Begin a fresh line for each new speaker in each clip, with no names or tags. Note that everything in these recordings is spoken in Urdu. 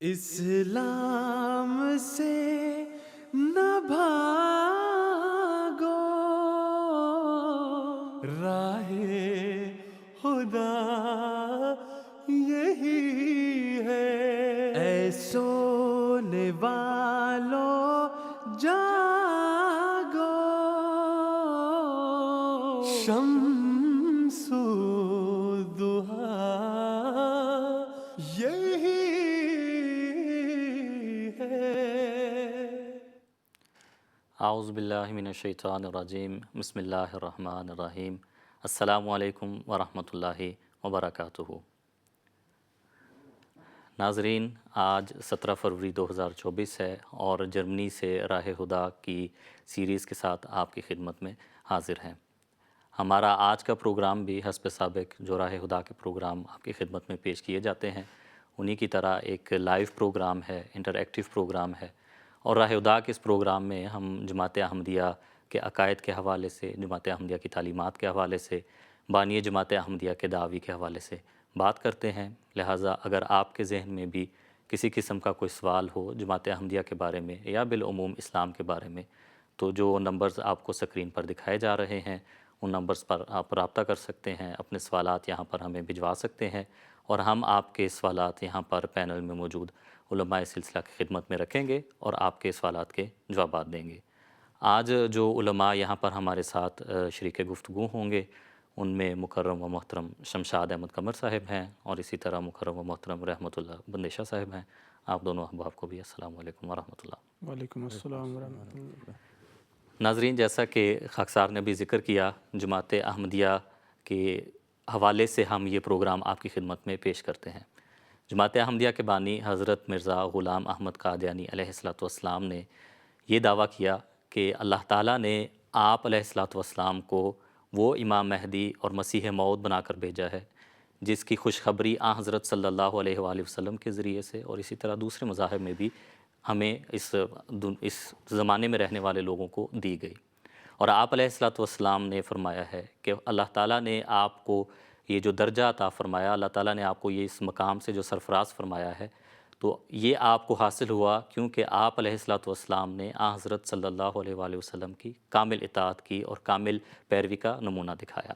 اسلام سے نہ بھاگو، راہ خدا یہی ہے۔ اے سونے والو جاگو، شمس الضحیٰ یہی ہے۔
اعوذ باللہ من الشیطان الرجیم، بسم اللہ الرحمن الرحیم۔ السلام علیکم ورحمۃ اللہ وبرکاتہ۔ ناظرین، آج 17 فروری 2024 ہے اور جرمنی سے راہ خدا کی سیریز کے ساتھ آپ کی خدمت میں حاضر ہیں۔ ہمارا آج کا پروگرام بھی حسب سابق جو راہ خدا کے پروگرام آپ کی خدمت میں پیش کیے جاتے ہیں انہی کی طرح ایک لائیو پروگرام ہے، انٹریکٹیو پروگرام ہے، اور راہ خدا کے اس پروگرام میں ہم جماعت احمدیہ کے عقائد کے حوالے سے، جماعت احمدیہ کی تعلیمات کے حوالے سے، بانی جماعت احمدیہ کے دعوی کے حوالے سے بات کرتے ہیں۔ لہٰذا اگر آپ کے ذہن میں بھی کسی قسم کا کوئی سوال ہو جماعت احمدیہ کے بارے میں یا بالعموم اسلام کے بارے میں، تو جو نمبرز آپ کو سکرین پر دکھائے جا رہے ہیں ان نمبرز پر آپ رابطہ کر سکتے ہیں، اپنے سوالات یہاں پر ہمیں بھجوا سکتے ہیں، اور ہم آپ کے سوالات یہاں پر پینل میں موجود علماء سلسلہ کی خدمت میں رکھیں گے اور آپ کے سوالات کے جوابات دیں گے۔ آج جو علماء یہاں پر ہمارے ساتھ شریک گفتگو ہوں گے ان میں مکرم و محترم شمشاد احمد قمر صاحب ہیں، اور اسی طرح مکرم و محترم رحمت اللہ بندیشہ صاحب ہیں۔ آپ دونوں احباب کو بھی السلام علیکم ورحمۃ اللہ۔
وعلیکم السلام ورحمۃ اللہ۔
ناظرین، جیسا کہ خاکسار نے بھی ذکر کیا، جماعت احمدیہ کے حوالے سے ہم یہ پروگرام آپ کی خدمت میں پیش کرتے ہیں۔ جماعت احمدیہ کے بانی حضرت مرزا غلام احمد قادیانی علیہ الصلوۃ والسلام نے یہ دعویٰ کیا کہ اللہ تعالیٰ نے آپ علیہ الصلوۃ والسلام کو وہ امام مہدی اور مسیح موعود بنا کر بھیجا ہے جس کی خوشخبری حضرت صلی اللہ علیہ وآلہ وسلم کے ذریعے سے اور اسی طرح دوسرے مذاہب میں بھی ہمیں اس زمانے میں رہنے والے لوگوں کو دی گئی۔ اور آپ علیہ الصلوۃ والسلام نے فرمایا ہے کہ اللہ تعالیٰ نے آپ کو یہ جو درجہ عطا فرمایا، اللہ تعالیٰ نے آپ کو یہ اس مقام سے جو سرفراز فرمایا ہے، تو یہ آپ کو حاصل ہوا کیونکہ آپ علیہ الصلوۃ والسلام نے حضرت صلی اللہ علیہ وآلہ وسلم کی کامل اطاعت کی اور کامل پیروی کا نمونہ دکھایا۔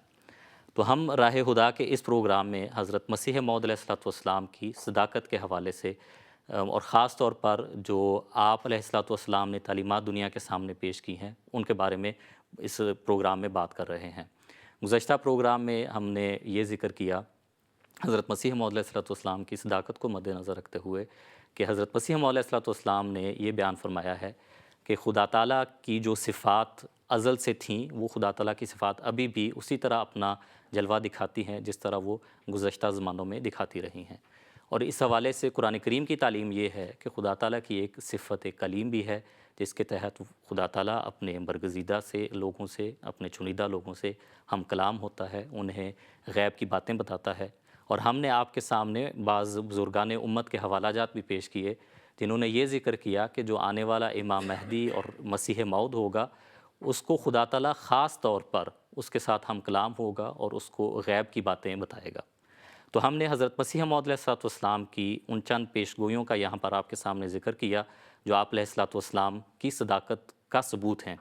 تو ہم راہ خدا کے اس پروگرام میں حضرت مسیح موعود علیہ الصلوۃ والسلام کی صداقت کے حوالے سے اور خاص طور پر جو آپ علیہ الصلوۃ والسلام نے تعلیمات دنیا کے سامنے پیش کی ہیں ان کے بارے میں اس پروگرام میں بات کر رہے ہیں۔ گزشتہ پروگرام میں ہم نے یہ ذکر کیا حضرت مسیح موعود علیہ الصلوۃ والسلام کی صداقت کو مد نظر رکھتے ہوئے کہ حضرت مسیح موعود علیہ الصلوۃ والسلام نے یہ بیان فرمایا ہے کہ خدا تعالیٰ کی جو صفات ازل سے تھیں وہ خدا تعالیٰ کی صفات ابھی بھی اسی طرح اپنا جلوہ دکھاتی ہیں جس طرح وہ گزشتہ زمانوں میں دکھاتی رہی ہیں۔ اور اس حوالے سے قرآن کریم کی تعلیم یہ ہے کہ خدا تعالیٰ کی ایک صفت کلیم بھی ہے جس کے تحت خدا تعالیٰ اپنے برگزیدہ سے لوگوں سے، اپنے چنیدہ لوگوں سے ہم کلام ہوتا ہے، انہیں غیب کی باتیں بتاتا ہے۔ اور ہم نے آپ کے سامنے بعض بزرگان امت کے حوالہ جات بھی پیش کیے جنہوں نے یہ ذکر کیا کہ جو آنے والا امام مہدی اور مسیح موعود ہوگا اس کو خدا تعالیٰ خاص طور پر اس کے ساتھ ہم کلام ہوگا اور اس کو غیب کی باتیں بتائے گا۔ تو ہم نے حضرت مسیح موعود علیہ الصلوۃ والسلام کی ان چند پیش گوئیوں کا یہاں پر آپ کے سامنے ذکر کیا جو آپ علیہ الصلوۃ والسلام کی صداقت کا ثبوت ہیں۔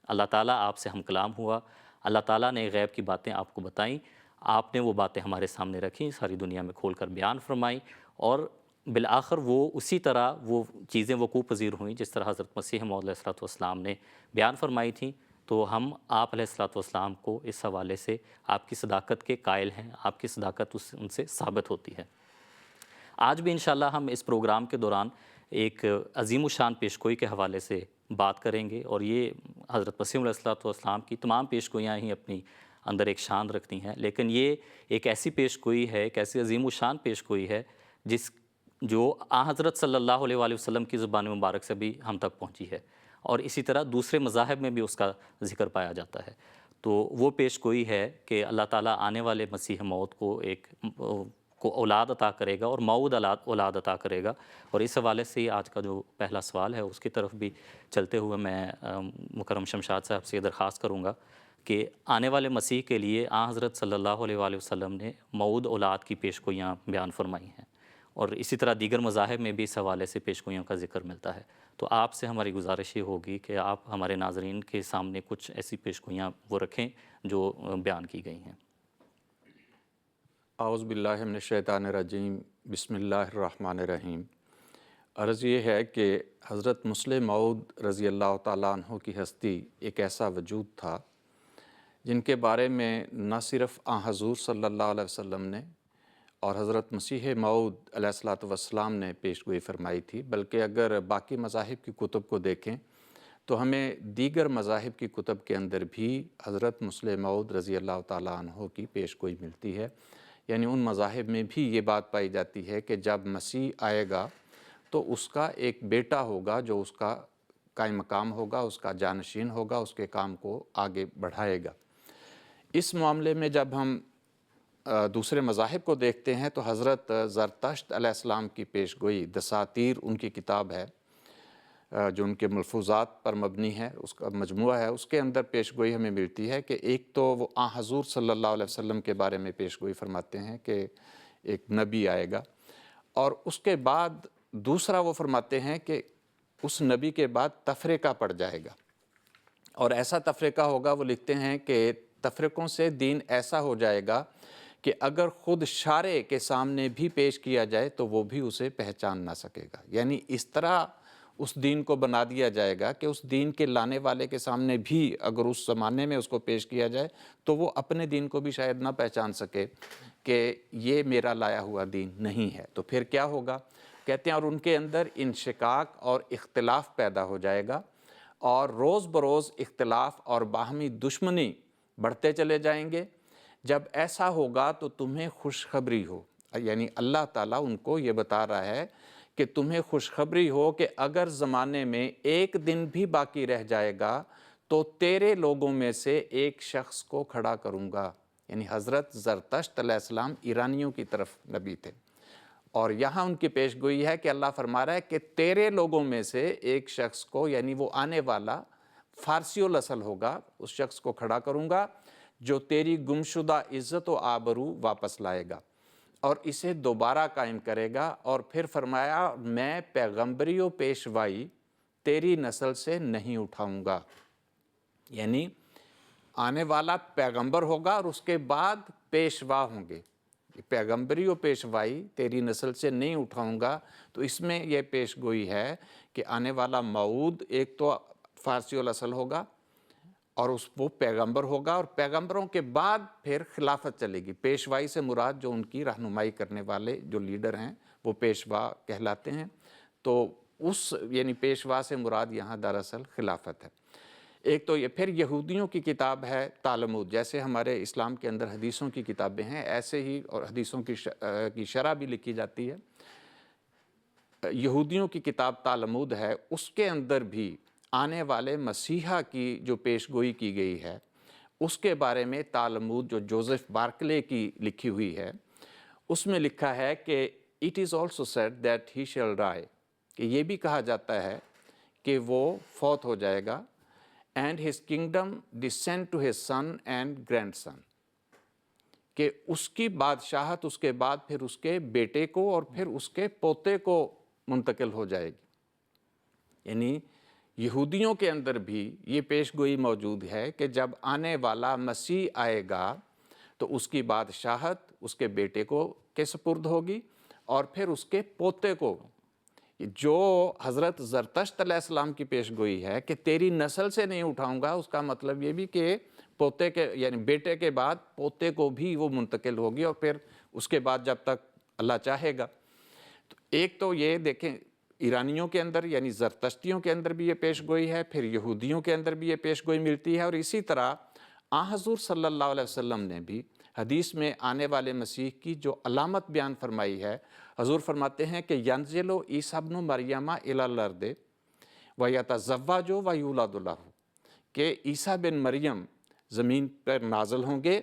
اللہ تعالیٰ آپ سے ہم کلام ہوا، اللہ تعالیٰ نے غیب کی باتیں آپ کو بتائیں، آپ نے وہ باتیں ہمارے سامنے رکھیں، ساری دنیا میں کھول کر بیان فرمائیں، اور بالآخر وہ اسی طرح وہ چیزیں وقوع پذیر ہوئیں جس طرح حضرت مسیح موعود علیہ الصلوۃ والسلام نے بیان فرمائی تھیں۔ تو ہم آپ علیہ الصلوۃ والسلام کو اس حوالے سے آپ کی صداقت کے قائل ہیں، آپ کی صداقت ان سے ثابت ہوتی ہے۔ آج بھی انشاءاللہ ہم اس پروگرام کے دوران ایک عظیم الشان پیشگوئی کے حوالے سے بات کریں گے، اور یہ حضرت مسیح علیہ الصلوۃ والسلام کی تمام پیشگوئیاں ہی اپنی اندر ایک شان رکھتی ہیں، لیکن یہ ایک ایسی پیشگوئی ہے، ایک ایسی عظیم الشان پیشگوئی ہے جو حضرت صلی اللہ علیہ وآلہ وسلم کی زبان مبارک سے بھی ہم تک پہنچی ہے، اور اسی طرح دوسرے مذاہب میں بھی اس کا ذکر پایا جاتا ہے۔ تو وہ پیشگوئی ہے کہ اللہ تعالیٰ آنے والے مسیح موعود کو اولاد عطا کرے گا اور موعود اولاد عطا کرے گا، اور اس حوالے سے آج کا جو پہلا سوال ہے اس کی طرف بھی چلتے ہوئے میں مکرم شمشاد صاحب سے درخواست کروں گا کہ آنے والے مسیح کے لیے حضرت صلی اللہ علیہ وآلہ وسلم نے موعود اولاد کی پیشگوئیاں بیان فرمائی ہیں، اور اسی طرح دیگر مذاہب میں بھی اس حوالے سے پیش گوئیوں کا ذکر ملتا ہے۔ تو آپ سے ہماری گزارش یہ ہوگی کہ آپ ہمارے ناظرین کے سامنے کچھ ایسی پیش گوئیاں وہ رکھیں جو بیان کی گئی ہیں۔
اعوذ باللہ من الشیطان الرجیم، بسم اللہ الرحمن الرحیم۔ عرض یہ ہے کہ حضرت مسلم موعود رضی اللہ تعالیٰ عنہ کی ہستی ایک ایسا وجود تھا جن کے بارے میں نہ صرف حضور صلی اللہ علیہ وسلم نے اور حضرت مسیح موعود علیہ الصلوۃ والسلام نے پیش گوئی فرمائی تھی، بلکہ اگر باقی مذاہب کی کتب کو دیکھیں تو ہمیں دیگر مذاہب کی کتب کے اندر بھی حضرت مسلم موعود رضی اللہ تعالیٰ عنہ کی پیش گوئی ملتی ہے۔ یعنی ان مذاہب میں بھی یہ بات پائی جاتی ہے کہ جب مسیح آئے گا تو اس کا ایک بیٹا ہوگا جو اس کا قائم مقام ہوگا، اس کا جانشین ہوگا، اس کے کام کو آگے بڑھائے گا۔ اس معاملے میں جب ہم دوسرے مذاہب کو دیکھتے ہیں تو حضرت زرتشت علیہ السلام کی پیش گوئی دساتیر ان کی کتاب ہے جو ان کے ملفوظات پر مبنی ہے، اس کا مجموعہ ہے، اس کے اندر پیش گوئی ہمیں ملتی ہے کہ ایک تو وہ حضور صلی اللہ علیہ وسلم کے بارے میں پیش گوئی فرماتے ہیں کہ ایک نبی آئے گا، اور اس کے بعد دوسرا وہ فرماتے ہیں کہ اس نبی کے بعد تفرقہ پڑ جائے گا، اور ایسا تفرقہ ہوگا، وہ لکھتے ہیں کہ تفرقوں سے دین ایسا ہو جائے گا کہ اگر خود شارع کے سامنے بھی پیش کیا جائے تو وہ بھی اسے پہچان نہ سکے گا۔ یعنی اس طرح اس دین کو بنا دیا جائے گا کہ اس دین کے لانے والے کے سامنے بھی اگر اس زمانے میں اس کو پیش کیا جائے تو وہ اپنے دین کو بھی شاید نہ پہچان سکے کہ یہ میرا لایا ہوا دین نہیں ہے۔ تو پھر کیا ہوگا؟ کہتے ہیں اور ان کے اندر انشقاق اور اختلاف پیدا ہو جائے گا، اور روز بروز اختلاف اور باہمی دشمنی بڑھتے چلے جائیں گے۔ جب ایسا ہوگا تو تمہیں خوشخبری ہو، یعنی اللہ تعالیٰ ان کو یہ بتا رہا ہے کہ تمہیں خوشخبری ہو کہ اگر زمانے میں ایک دن بھی باقی رہ جائے گا تو تیرے لوگوں میں سے ایک شخص کو کھڑا کروں گا۔ یعنی حضرت زرتشت علیہ السلام ایرانیوں کی طرف نبی تھے، اور یہاں ان کی پیش گوئی ہے کہ اللہ فرما رہا ہے کہ تیرے لوگوں میں سے ایک شخص کو، یعنی وہ آنے والا فارسی الاصل ہوگا، اس شخص کو کھڑا کروں گا جو تیری گمشدہ عزت و آبرو واپس لائے گا اور اسے دوبارہ قائم کرے گا۔ اور پھر فرمایا میں پیغمبری و پیشوائی تیری نسل سے نہیں اٹھاؤں گا، یعنی آنے والا پیغمبر ہوگا اور اس کے بعد پیشوا ہوں گے۔ پیغمبری و پیشوائی تیری نسل سے نہیں اٹھاؤں گا، تو اس میں یہ پیش گوئی ہے کہ آنے والا موعود ایک تو فارسی الاصل ہوگا اور وہ پیغمبر ہوگا، اور پیغمبروں کے بعد پھر خلافت چلے گی۔ پیشوائی سے مراد جو ان کی رہنمائی کرنے والے جو لیڈر ہیں وہ پیشوا کہلاتے ہیں، تو اس یعنی پیشوا سے مراد یہاں دراصل خلافت ہے۔ ایک تو یہ پھر یہودیوں کی کتاب ہے تالمود، جیسے ہمارے اسلام کے اندر حدیثوں کی کتابیں ہیں ایسے ہی، اور حدیثوں کی شرح بھی لکھی جاتی ہے۔ یہودیوں کی کتاب تالمود ہے، اس کے اندر بھی آنے والے مسیحا کی جو پیش گوئی کی گئی ہے اس کے بارے میں تالمود جو جوزف بارکلے کی لکھی ہوئی ہے اس میں لکھا ہے کہ it is also said that he shall die, کہ یہ بھی کہا جاتا ہے کہ وہ فوت ہو جائے گا، and his kingdom descend to his son and grandson, کہ اس کی بادشاہت اس کے بعد پھر اس کے بیٹے کو اور پھر اس کے پوتے کو منتقل ہو جائے گی۔ یعنی یہودیوں کے اندر بھی یہ پیش گوئی موجود ہے کہ جب آنے والا مسیح آئے گا تو اس کی بادشاہت اس کے بیٹے کو کے سپرد ہوگی اور پھر اس کے پوتے کو۔ جو حضرت زرتشت علیہ السلام کی پیش گوئی ہے کہ تیری نسل سے نہیں اٹھاؤں گا، اس کا مطلب یہ بھی کہ پوتے کے یعنی بیٹے کے بعد پوتے کو بھی وہ منتقل ہوگی، اور پھر اس کے بعد جب تک اللہ چاہے گا۔ تو ایک تو یہ دیکھیں ایرانیوں کے اندر یعنی زرتشتیوں کے اندر بھی یہ پیش گوئی ہے، پھر یہودیوں کے اندر بھی یہ پیش گوئی ملتی ہے، اور اسی طرح حضور صلی اللہ علیہ وسلم نے بھی حدیث میں آنے والے مسیح کی جو علامت بیان فرمائی ہے، حضور فرماتے ہیں کہ ینزل عیسیٰ ابن مریم الی الارض ویتزوج ویولد لہ، کہ عیسیٰ بن مریم زمین پر نازل ہوں گے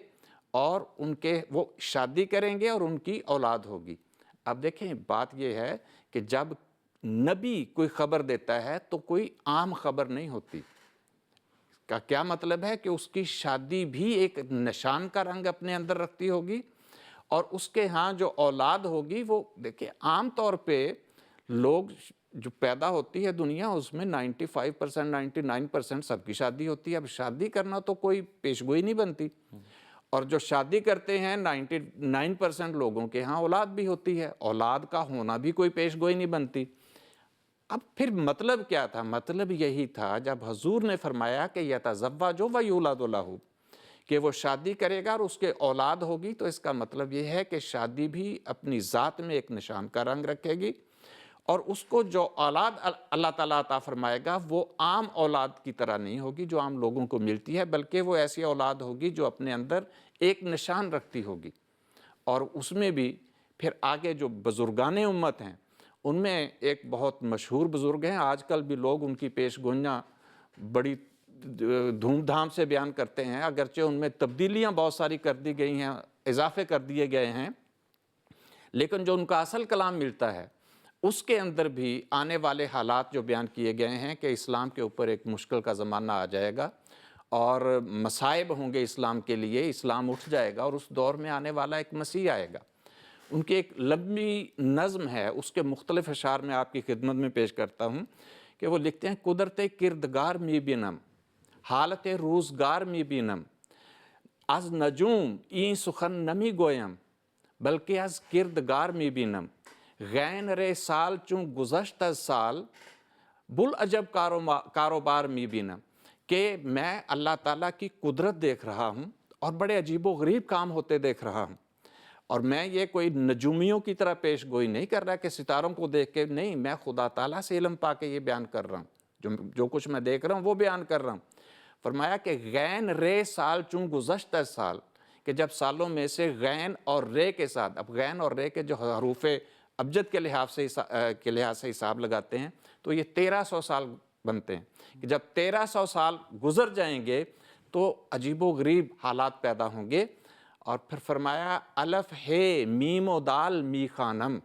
اور ان کے وہ شادی کریں گے اور ان کی اولاد ہوگی۔ اب دیکھیں بات یہ ہے کہ جب نبی کوئی خبر دیتا ہے تو کوئی عام خبر نہیں ہوتی، اس کا کیا مطلب ہے کہ اس کی شادی بھی ایک نشان کا رنگ اپنے اندر رکھتی ہوگی، اور اس کے ہاں جو اولاد ہوگی وہ دیکھیں عام طور پہ لوگ جو پیدا ہوتی ہے دنیا اس میں 95% 99% سب کی شادی ہوتی ہے. اب شادی کرنا تو کوئی پیشگوئی نہیں بنتی, اور جو شادی کرتے ہیں 99% لوگوں کے ہاں اولاد بھی ہوتی ہے, اولاد کا ہونا بھی کوئی پیشگوئی نہیں بنتی. اب پھر مطلب کیا تھا؟ مطلب یہی تھا جب حضور نے فرمایا کہ یتزوج و یولد لہ, کہ وہ شادی کرے گا اور اس کے اولاد ہوگی, تو اس کا مطلب یہ ہے کہ شادی بھی اپنی ذات میں ایک نشان کا رنگ رکھے گی, اور اس کو جو اولاد اللہ تعالیٰ عطا فرمائے گا وہ عام اولاد کی طرح نہیں ہوگی جو عام لوگوں کو ملتی ہے, بلکہ وہ ایسی اولاد ہوگی جو اپنے اندر ایک نشان رکھتی ہوگی. اور اس میں بھی پھر آگے جو بزرگان امت ہیں ان میں ایک بہت مشہور بزرگ ہیں, آج کل بھی لوگ ان کی پیش گوئیاں بڑی دھوم دھام سے بیان کرتے ہیں, اگرچہ ان میں تبدیلیاں بہت ساری کر دی گئی ہیں, اضافے کر دیے گئے ہیں, لیکن جو ان کا اصل کلام ملتا ہے اس کے اندر بھی آنے والے حالات جو بیان کیے گئے ہیں کہ اسلام کے اوپر ایک مشکل کا زمانہ آ جائے گا اور مصائب ہوں گے اسلام کے لیے, اسلام اٹھ جائے گا اور اس دور میں آنے والا ایک مسیح آئے گا. ان کی ایک لمبی نظم ہے, اس کے مختلف اشعار میں آپ کی خدمت میں پیش کرتا ہوں کہ وہ لکھتے ہیں قدرت کردگار می بینم حالت روزگار می بینم از نجوم این سخن نمی گویم بلکہ از کردگار می بینم غین رے سال چون گزشت از سال بل عجب کاروبار می بینم, کہ میں اللہ تعالیٰ کی قدرت دیکھ رہا ہوں اور بڑے عجیب و غریب کام ہوتے دیکھ رہا ہوں, اور میں یہ کوئی نجومیوں کی طرح پیش گوئی نہیں کر رہا کہ ستاروں کو دیکھ کے, نہیں, میں خدا تعالیٰ سے علم پا کے یہ بیان کر رہا ہوں, جو کچھ میں دیکھ رہا ہوں وہ بیان کر رہا ہوں. فرمایا کہ غین رے سال چون گزشت از سال, کہ جب سالوں میں سے غین اور رے کے ساتھ, اب غین اور رے کے جو حروف ابجد کے لحاظ سے حساب لگاتے ہیں تو یہ 1300 سال بنتے ہیں, کہ جب 1300 سال گزر جائیں گے تو عجیب و غریب حالات پیدا ہوں گے. اور پھر فرمایا الف ہے میم و دال می خانم,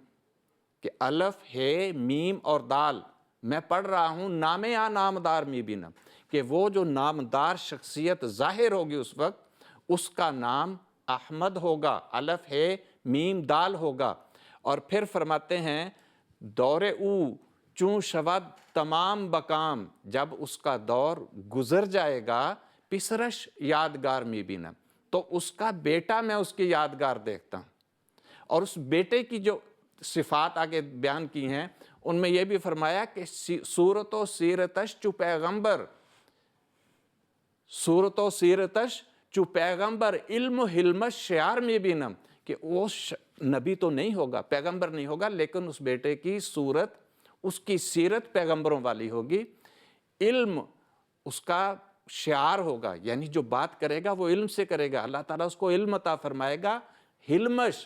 کہ الف ہے میم اور دال میں پڑھ رہا ہوں نام یا نامدار می بینم, کہ وہ جو نامدار شخصیت ظاہر ہوگی اس وقت اس کا نام احمد ہوگا, الف ہے میم دال ہوگا. اور پھر فرماتے ہیں دور او چون شود تمام بکام, جب اس کا دور گزر جائے گا پسرش یادگار می بینم, تو اس کا بیٹا میں اس کی یادگار دیکھتا ہوں. اور اس بیٹے کی جو صفات آگے بیان کی ہیں ان میں یہ بھی فرمایا کہ صورت و سیرتش چو پیغمبر, صورت و سیرتش چو پیغمبر علم و حلمش شعار می بینم, کہ وہ نبی تو نہیں ہوگا, پیغمبر نہیں ہوگا, لیکن اس بیٹے کی صورت, اس کی سیرت پیغمبروں والی ہوگی, علم اس کا شعار ہوگا, یعنی جو بات کرے گا وہ علم سے کرے گا, اللہ تعالیٰ اس کو علم عطا فرمائے گا, حلمش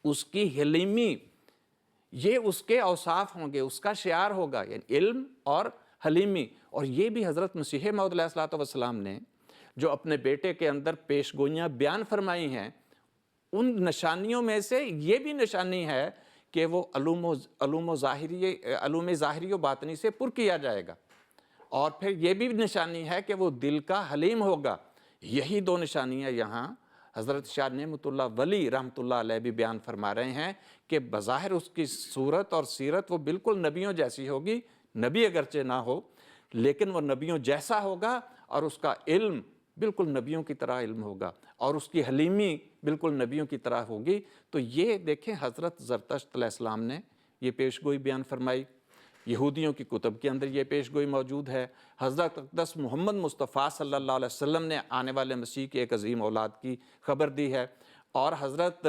اس کی حلیمی, یہ اس کے اوصاف ہوں گے, اس کا شعار ہوگا, یعنی علم اور حلیمی. اور یہ بھی حضرت مسیح موعود علیہ الصلوۃ والسلام نے جو اپنے بیٹے کے اندر پیش گوئیاں بیان فرمائی ہیں, ان نشانیوں میں سے یہ بھی نشانی ہے کہ وہ علوم ظاہری و باطنی سے پر کیا جائے گا, اور پھر یہ بھی نشانی ہے کہ وہ دل کا حلیم ہوگا. یہی دو نشانیاں یہاں حضرت شاہ نعمت اللہ ولی رحمۃ اللہ علیہ بھی بیان فرما رہے ہیں کہ بظاہر اس کی صورت اور سیرت وہ بالکل نبیوں جیسی ہوگی, نبی اگرچہ نہ ہو لیکن وہ نبیوں جیسا ہوگا, اور اس کا علم بالکل نبیوں کی طرح علم ہوگا, اور اس کی حلیمی بالکل نبیوں کی طرح ہوگی. تو یہ دیکھیں حضرت زرتشت علیہ السلام نے یہ پیش گوئی بیان فرمائی, یہودیوں کی کتب کے اندر یہ پیش گوئی موجود ہے, حضرت اقدس محمد مصطفیٰ صلی اللہ علیہ وسلم نے آنے والے مسیح کی ایک عظیم اولاد کی خبر دی ہے, اور حضرت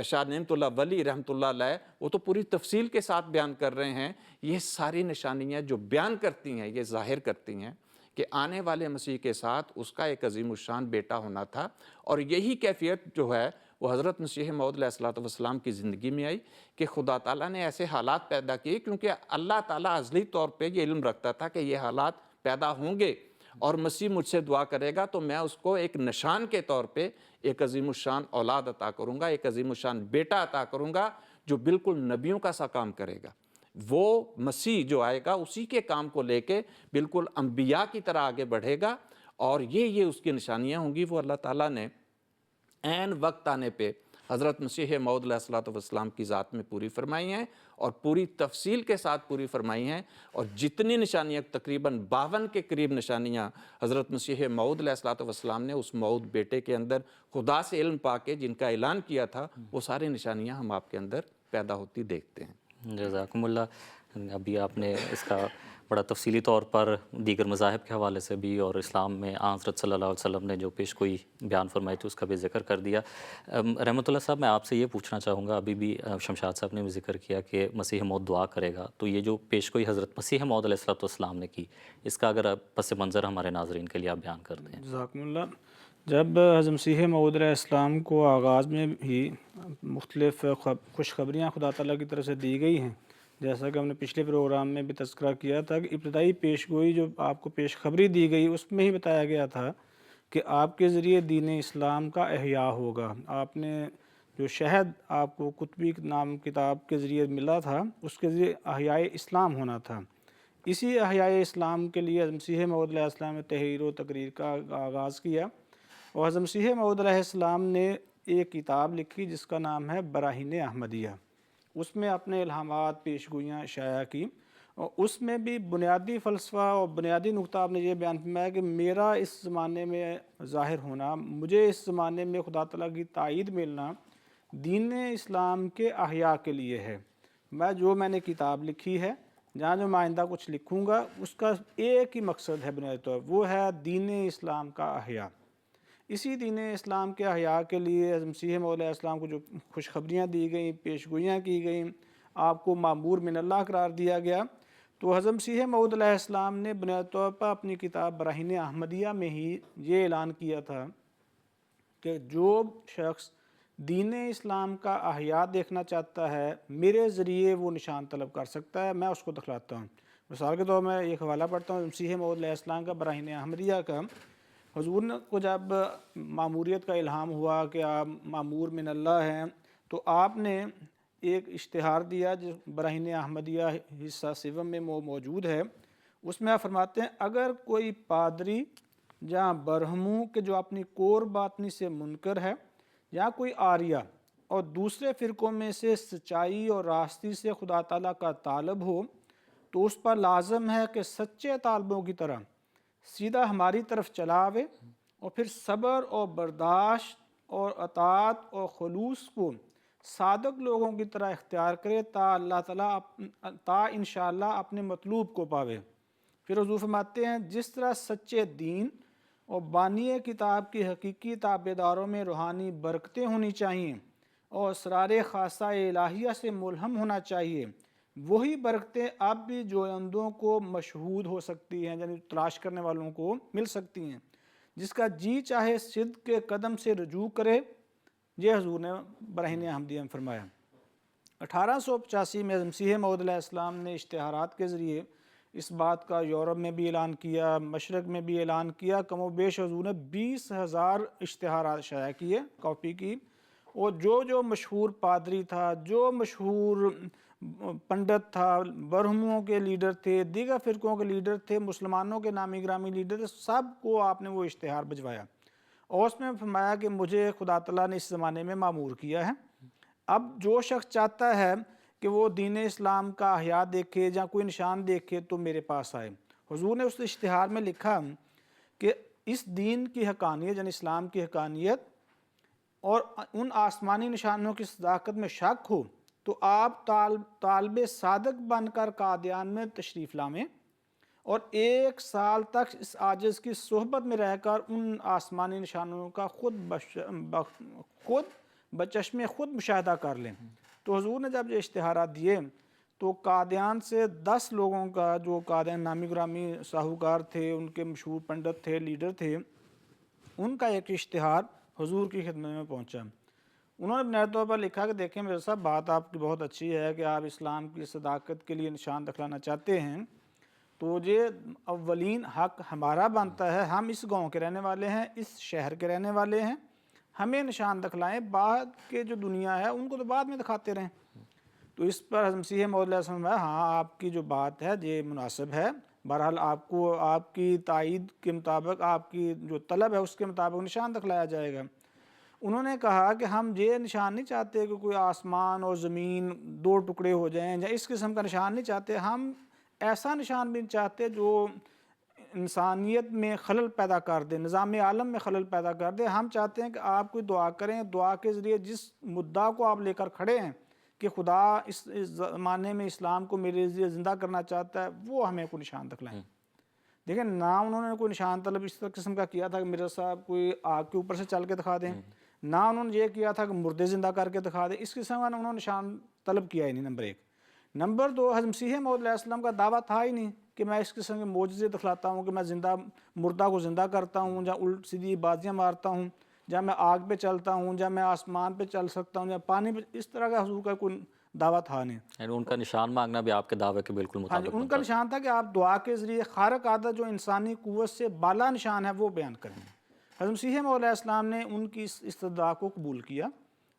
شاہ نعمت اللہ ولی رحمۃ اللہ علیہ وہ تو پوری تفصیل کے ساتھ بیان کر رہے ہیں. یہ ساری نشانیاں جو بیان کرتی ہیں یہ ظاہر کرتی ہیں کہ آنے والے مسیح کے ساتھ اس کا ایک عظیم الشان بیٹا ہونا تھا, اور یہی کیفیت جو ہے وہ حضرت مسیح موعود علیہ الصلوۃ والسلام کی زندگی میں آئی کہ خدا تعالیٰ نے ایسے حالات پیدا کیے, کیونکہ اللہ تعالیٰ ازلی طور پہ یہ علم رکھتا تھا کہ یہ حالات پیدا ہوں گے, اور مسیح مجھ سے دعا کرے گا تو میں اس کو ایک نشان کے طور پہ ایک عظیم الشان اولاد عطا کروں گا, ایک عظیم الشان بیٹا عطا کروں گا جو بالکل نبیوں کا سا کام کرے گا. وہ مسیح جو آئے گا اسی کے کام کو لے کے بالکل انبیاء کی طرح آگے بڑھے گا, اور یہ اس کی نشانیاں ہوں گی. وہ اللہ تعالیٰ نے عین وقت آنے پہ حضرت مسیح موعود علیہ الصلوۃ والسلام کی ذات میں پوری فرمائی ہیں اور پوری تفصیل کے ساتھ پوری فرمائی ہیں، اور جتنی نشانیاں تقریباً 52 کے قریب نشانیاں حضرت مسیح موعود علیہ الصلوۃ والسلام نے اس موعود بیٹے کے اندر خدا سے علم پا کے جن کا اعلان کیا تھا، وہ ساری نشانیاں ہم آپ کے اندر پیدا ہوتی دیکھتے ہیں۔
جزاکم اللہ۔ ابھی آپ نے اس کا بڑا تفصیلی طور پر دیگر مذاہب کے حوالے سے بھی اور اسلام میں حضرت صلی اللہ علیہ وسلم نے جو پیش گوئی بیان فرمائی تھی اس کا بھی ذکر کر دیا۔ رحمۃ اللہ صاحب، میں آپ سے یہ پوچھنا چاہوں گا، ابھی بھی شمشاد صاحب نے بھی ذکر کیا کہ مسیح موعود دعا کرے گا، تو یہ جو پیش گوئی حضرت مسیح موعود علیہ الصلوۃ والسلام نے کی، اس کا اگر پس منظر ہمارے ناظرین کے لیے آپ بیان کر دیں۔
جزاکم اللہ۔ جب حضرت مسیح موعود علیہ السلام کو آغاز میں ہی مختلف خوشخبریاں خدا تعالیٰ کی طرف سے دی گئی ہیں، جیسا کہ ہم نے پچھلے پروگرام میں بھی تذکرہ کیا تھا کہ ابتدائی پیش گوئی جو آپ کو پیش خبری دی گئی اس میں ہی بتایا گیا تھا کہ آپ کے ذریعے دین اسلام کا احیاء ہوگا۔ آپ نے جو شہد آپ کو قطبی نام کتاب کے ذریعے ملا تھا، اس کے ذریعے احیاء اسلام ہونا تھا۔ اسی احیاء اسلام کے لیے حضرت مسیح موعود علیہ السلام نے تحریر و تقریر کا آغاز کیا، اور حضرت مسیح موعود علیہ السلام نے ایک کتاب لکھی جس کا نام ہے براہین احمدیہ۔ اس میں اپنے الہامات، پیش گوئیاں شائع کی، اور اس میں بھی بنیادی فلسفہ اور بنیادی نقطہ آپ نے یہ بیان فرمایا کہ میرا اس زمانے میں ظاہر ہونا، مجھے اس زمانے میں خدا تعالیٰ کی تائید ملنا دین اسلام کے احیاء کے لیے ہے۔ میں نے کتاب لکھی ہے، جہاں جو میں آئندہ کچھ لکھوں گا، اس کا ایک ہی مقصد ہے بنیادی طور، وہ ہے دین اسلام کا احیاء۔ اسی دین اسلام کے احیاء کے لیے حضرت مسیح موعود علیہ السلام کو جو خوشخبریاں دی گئیں، پیش گوئیاں کی گئیں، آپ کو مامور من اللہ قرار دیا گیا، تو حضرت مسیح موعود علیہ السلام نے بنیادی طور پر اپنی کتاب براہین احمدیہ میں ہی یہ اعلان کیا تھا کہ جو شخص دین اسلام کا احیاء دیکھنا چاہتا ہے، میرے ذریعے وہ نشان طلب کر سکتا ہے، میں اس کو دکھلاتا ہوں۔ مثال کے طور میں ایک حوالہ پڑھتا ہوں مسیح موعود علیہ السلام کا براہین احمدیہ کا۔ حضور کو جب ماموریت کا الہام ہوا کہ آپ مامور من اللہ ہیں، تو آپ نے ایک اشتہار دیا جو براہین احمدیہ حصہ سوم میں موجود ہے۔ اس میں آپ فرماتے ہیں اگر کوئی پادری جہاں برہموں کے جو اپنی کور باطنی سے منکر ہے، یا کوئی آریہ اور دوسرے فرقوں میں سے سچائی اور راستی سے خدا تعالیٰ کا طالب ہو، تو اس پر لازم ہے کہ سچے طالبوں کی طرح سیدھا ہماری طرف چلا آوے، اور پھر صبر اور برداشت اور اطاعت اور خلوص کو صادق لوگوں کی طرح اختیار کرے تا اللہ تعالیٰ انشاءاللہ اپنے مطلوب کو پاوے۔ پھر حضور فرماتے ہیں جس طرح سچے دین اور بانی کتاب کی حقیقی تابعداروں میں روحانی برکتیں ہونی چاہیے اور اسرار خاصہ الہیہ سے ملہم ہونا چاہیے، وہی برکتیں اب بھی جویندوں کو مشہود ہو سکتی ہیں، یعنی تلاش کرنے والوں کو مل سکتی ہیں۔ جس کا جی چاہے صدق کے قدم سے رجوع کرے، یہ حضور نے براہین احمدیہ میں فرمایا۔ 1885 میں مسیح موعود علیہ السلام نے اشتہارات کے ذریعے اس بات کا یورپ میں بھی اعلان کیا، مشرق میں بھی اعلان کیا۔ کم و بیش حضور نے 20,000 اشتہارات شائع کیے، کاپی کی، اور جو مشہور پادری تھا، جو مشہور پنڈت تھا، برہموں کے لیڈر تھے، دیگر فرقوں کے لیڈر تھے، مسلمانوں کے نامی گرامی لیڈر تھے، سب کو آپ نے وہ اشتہار بھجوایا، اور اس میں فرمایا کہ مجھے خدا تعالیٰ نے اس زمانے میں مامور کیا ہے۔ اب جو شخص چاہتا ہے کہ وہ دین اسلام کا احیاء دیکھے یا کوئی نشان دیکھے تو میرے پاس آئے۔ حضور نے اس اشتہار میں لکھا کہ اس دین کی حقانیت، یعنی اسلام کی حقانیت اور ان آسمانی نشانوں کی صداقت میں شک ہو تو آپ طالب صادق بن کر قادیان میں تشریف لائیں، اور 1 سال تک اس عاجز کی صحبت میں رہ کر ان آسمانی نشانوں کا خود بچشم خود مشاہدہ کر لیں۔ تو حضور نے جب یہ اشتہارات دیے تو قادیان سے 10 لوگوں کا، جو قادیان نامی گرامی ساہوکار تھے، ان کے مشہور پنڈت تھے، لیڈر تھے، ان کا ایک اشتہار حضور کی خدمت میں پہنچا۔ انہوں نے بنیادی طور پر لکھا کہ دیکھیں میرے صاحب، بات آپ کی بہت اچھی ہے کہ آپ اسلام کی صداقت کے لیے نشان دکھلانا چاہتے ہیں، تو یہ اولین حق ہمارا بنتا ہے، ہم اس گاؤں کے رہنے والے ہیں، اس شہر کے رہنے والے ہیں، ہمیں نشان دکھلائیں، بعد کے جو دنیا ہے ان کو تو بعد میں دکھاتے رہیں۔ تو اس پر حضرت مسیح موعود علیہ السلام نے ہاں آپ کی جو بات ہے یہ مناسب ہے، بہرحال آپ کو آپ کی تائید کے مطابق، آپ کی جو طلب ہے اس کے مطابق نشان دکھلایا جائے گا۔ انہوں نے کہا کہ ہم یہ نشان نہیں چاہتے کہ کوئی آسمان اور زمین دو ٹکڑے ہو جائیں یا اس قسم کا نشان نہیں چاہتے، ہم ایسا نشان بھی نہیں چاہتے جو انسانیت میں خلل پیدا کر دے، نظام عالم میں خلل پیدا کر دے۔ ہم چاہتے ہیں کہ آپ کوئی دعا کریں، دعا کے ذریعے جس مدعا کو آپ لے کر کھڑے ہیں کہ خدا اس زمانے میں اسلام کو میرے ذریعے زندہ کرنا چاہتا ہے، وہ ہمیں کوئی نشان دکھلائیں۔ دیکھیں نہ انہوں نے کوئی نشان طلب اس قسم کا کیا تھا کہ مرزا صاحب کوئی آگ کے اوپر سے چل کے دکھا دیں، نہ انہوں نے یہ کیا تھا کہ مردے زندہ کر کے دکھا دیں، اس قسم کا انہوں نے نشان طلب کیا ہی نہیں، نمبر ایک۔ نمبر دو، حضرت مسیح موعود علیہ السلام کا دعویٰ تھا ہی نہیں کہ میں اس قسم کے معجزے دکھلاتا ہوں کہ میں زندہ مردہ کو زندہ کرتا ہوں، یا الٹ سیدھی بازیاں مارتا ہوں، یا میں آگ پہ چلتا ہوں، یا میں آسمان پہ چل سکتا ہوں، یا پانی پہ، اس طرح کا حضور کا کوئی دعویٰ تھا نہیں۔
یعنی ان کا نشان مانگنا بھی آپ کے دعوے کے بالکل
ہاں جی،
مطابق
ان کا نشان تھا کہ آپ دعا کے ذریعے خارق عادت جو انسانی قوت سے بالا نشان ہے وہ بیان کریں۔ حضرت مسیح موعود علیہ السلام نے ان کی اس استدعا کو قبول کیا۔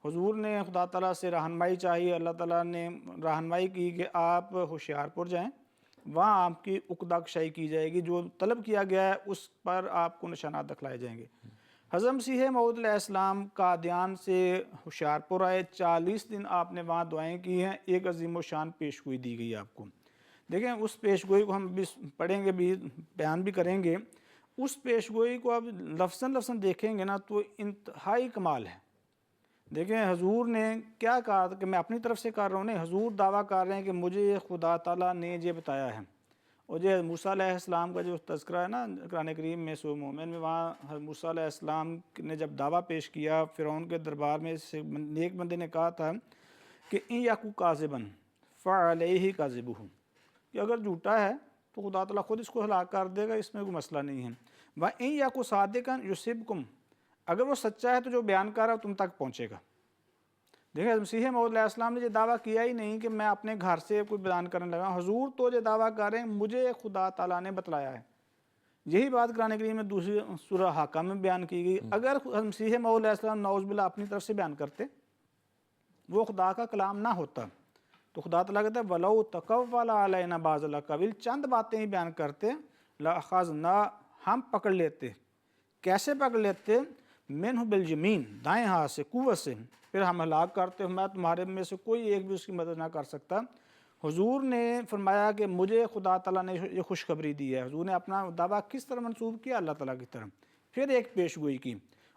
حضور نے خدا تعالیٰ سے رہنمائی چاہی، اللہ تعالیٰ نے رہنمائی کی کہ آپ ہوشیار پور جائیں، وہاں آپ کی عقدہ کشائی کی جائے گی، جو طلب کیا گیا ہے اس پر آپ کو نشانات دکھلائے جائیں گے۔ حضرت مسیح موعود علیہ السلام قادیان سے ہوشیار پور آئے، 40 دن آپ نے وہاں دعائیں کی ہیں، ایک عظیم و شان پیشگوئی دی گئی آپ کو۔ دیکھیں اس پیشگوئی کو ہم بھی پڑھیں گے، بھی بیان بھی کریں گے۔ اس پیشگوئی کو اب لفظاً دیکھیں گے نا تو انتہائی کمال ہے۔ دیکھیں حضور نے کیا کہا کہ میں اپنی طرف سے کر رہا ہوں، نہیں، حضور دعویٰ کر رہے ہیں کہ مجھے خدا تعالیٰ نے یہ بتایا ہے۔ اور یہ موسیٰ علیہ السلام کا جو تذکرہ ہے نا قرآن کریم میں سورہ مومن میں، وہاں موسیٰ علیہ السلام نے جب دعویٰ پیش کیا فرعون کے دربار میں، سے ایک بندے نے کہا تھا کہ ان یکو کاذبا فعلیہ کاذبہ، کہ اگر جھوٹا ہے تو خدا تعالیٰ خود اس کو ہلاک کر دے گا، اس میں کوئی مسئلہ نہیں ہے۔ وَإِن یکو صادقا یصبکم، اگر وہ سچا ہے تو جو بیان کر رہا ہے تم تک پہنچے گا۔ دیکھیں مسیح موعود علیہ السلام نے یہ دعویٰ کیا ہی نہیں کہ میں اپنے گھر سے کوئی بیان کرنے لگا، حضور تو یہ دعویٰ کر رہے ہیں مجھے خدا تعالیٰ نے بتلایا ہے۔ یہی بات قرآن کریم میں دوسری سورہ حاقہ میں بیان کی گئی۔ اگر مسیح موعود علیہ السلام نعوذ باللہ اپنی طرف سے بیان کرتے، وہ خدا کا کلام نہ ہوتا، تو خدا تعالیٰ کہتا ہے وَلَوْ تَقَوَّلَ عَلَيْنَا بَعْضَ الْأَقَاوِيلِ، چند باتیں ہی بیان کرتے لَأَخَذْنَا، ہم پکڑ لیتے۔ کیسے پکڑ لیتے؟ مِنْهُ بِالْيَمِينِ، دائیں ہاتھ سے، قوت سے، پھر ہم ہلاک کرتے، میں تمہارے میں سے کوئی ایک بھی اس کی مدد نہ کر سکتا۔ حضور نے فرمایا کہ مجھے خدا تعالیٰ نے یہ خوشخبری دی ہے۔ حضور نے اپنا دعویٰ کس طرح منسوب کیا؟ اللہ تعالیٰ کی طرف۔ پھر ایک پیشگوئی کی،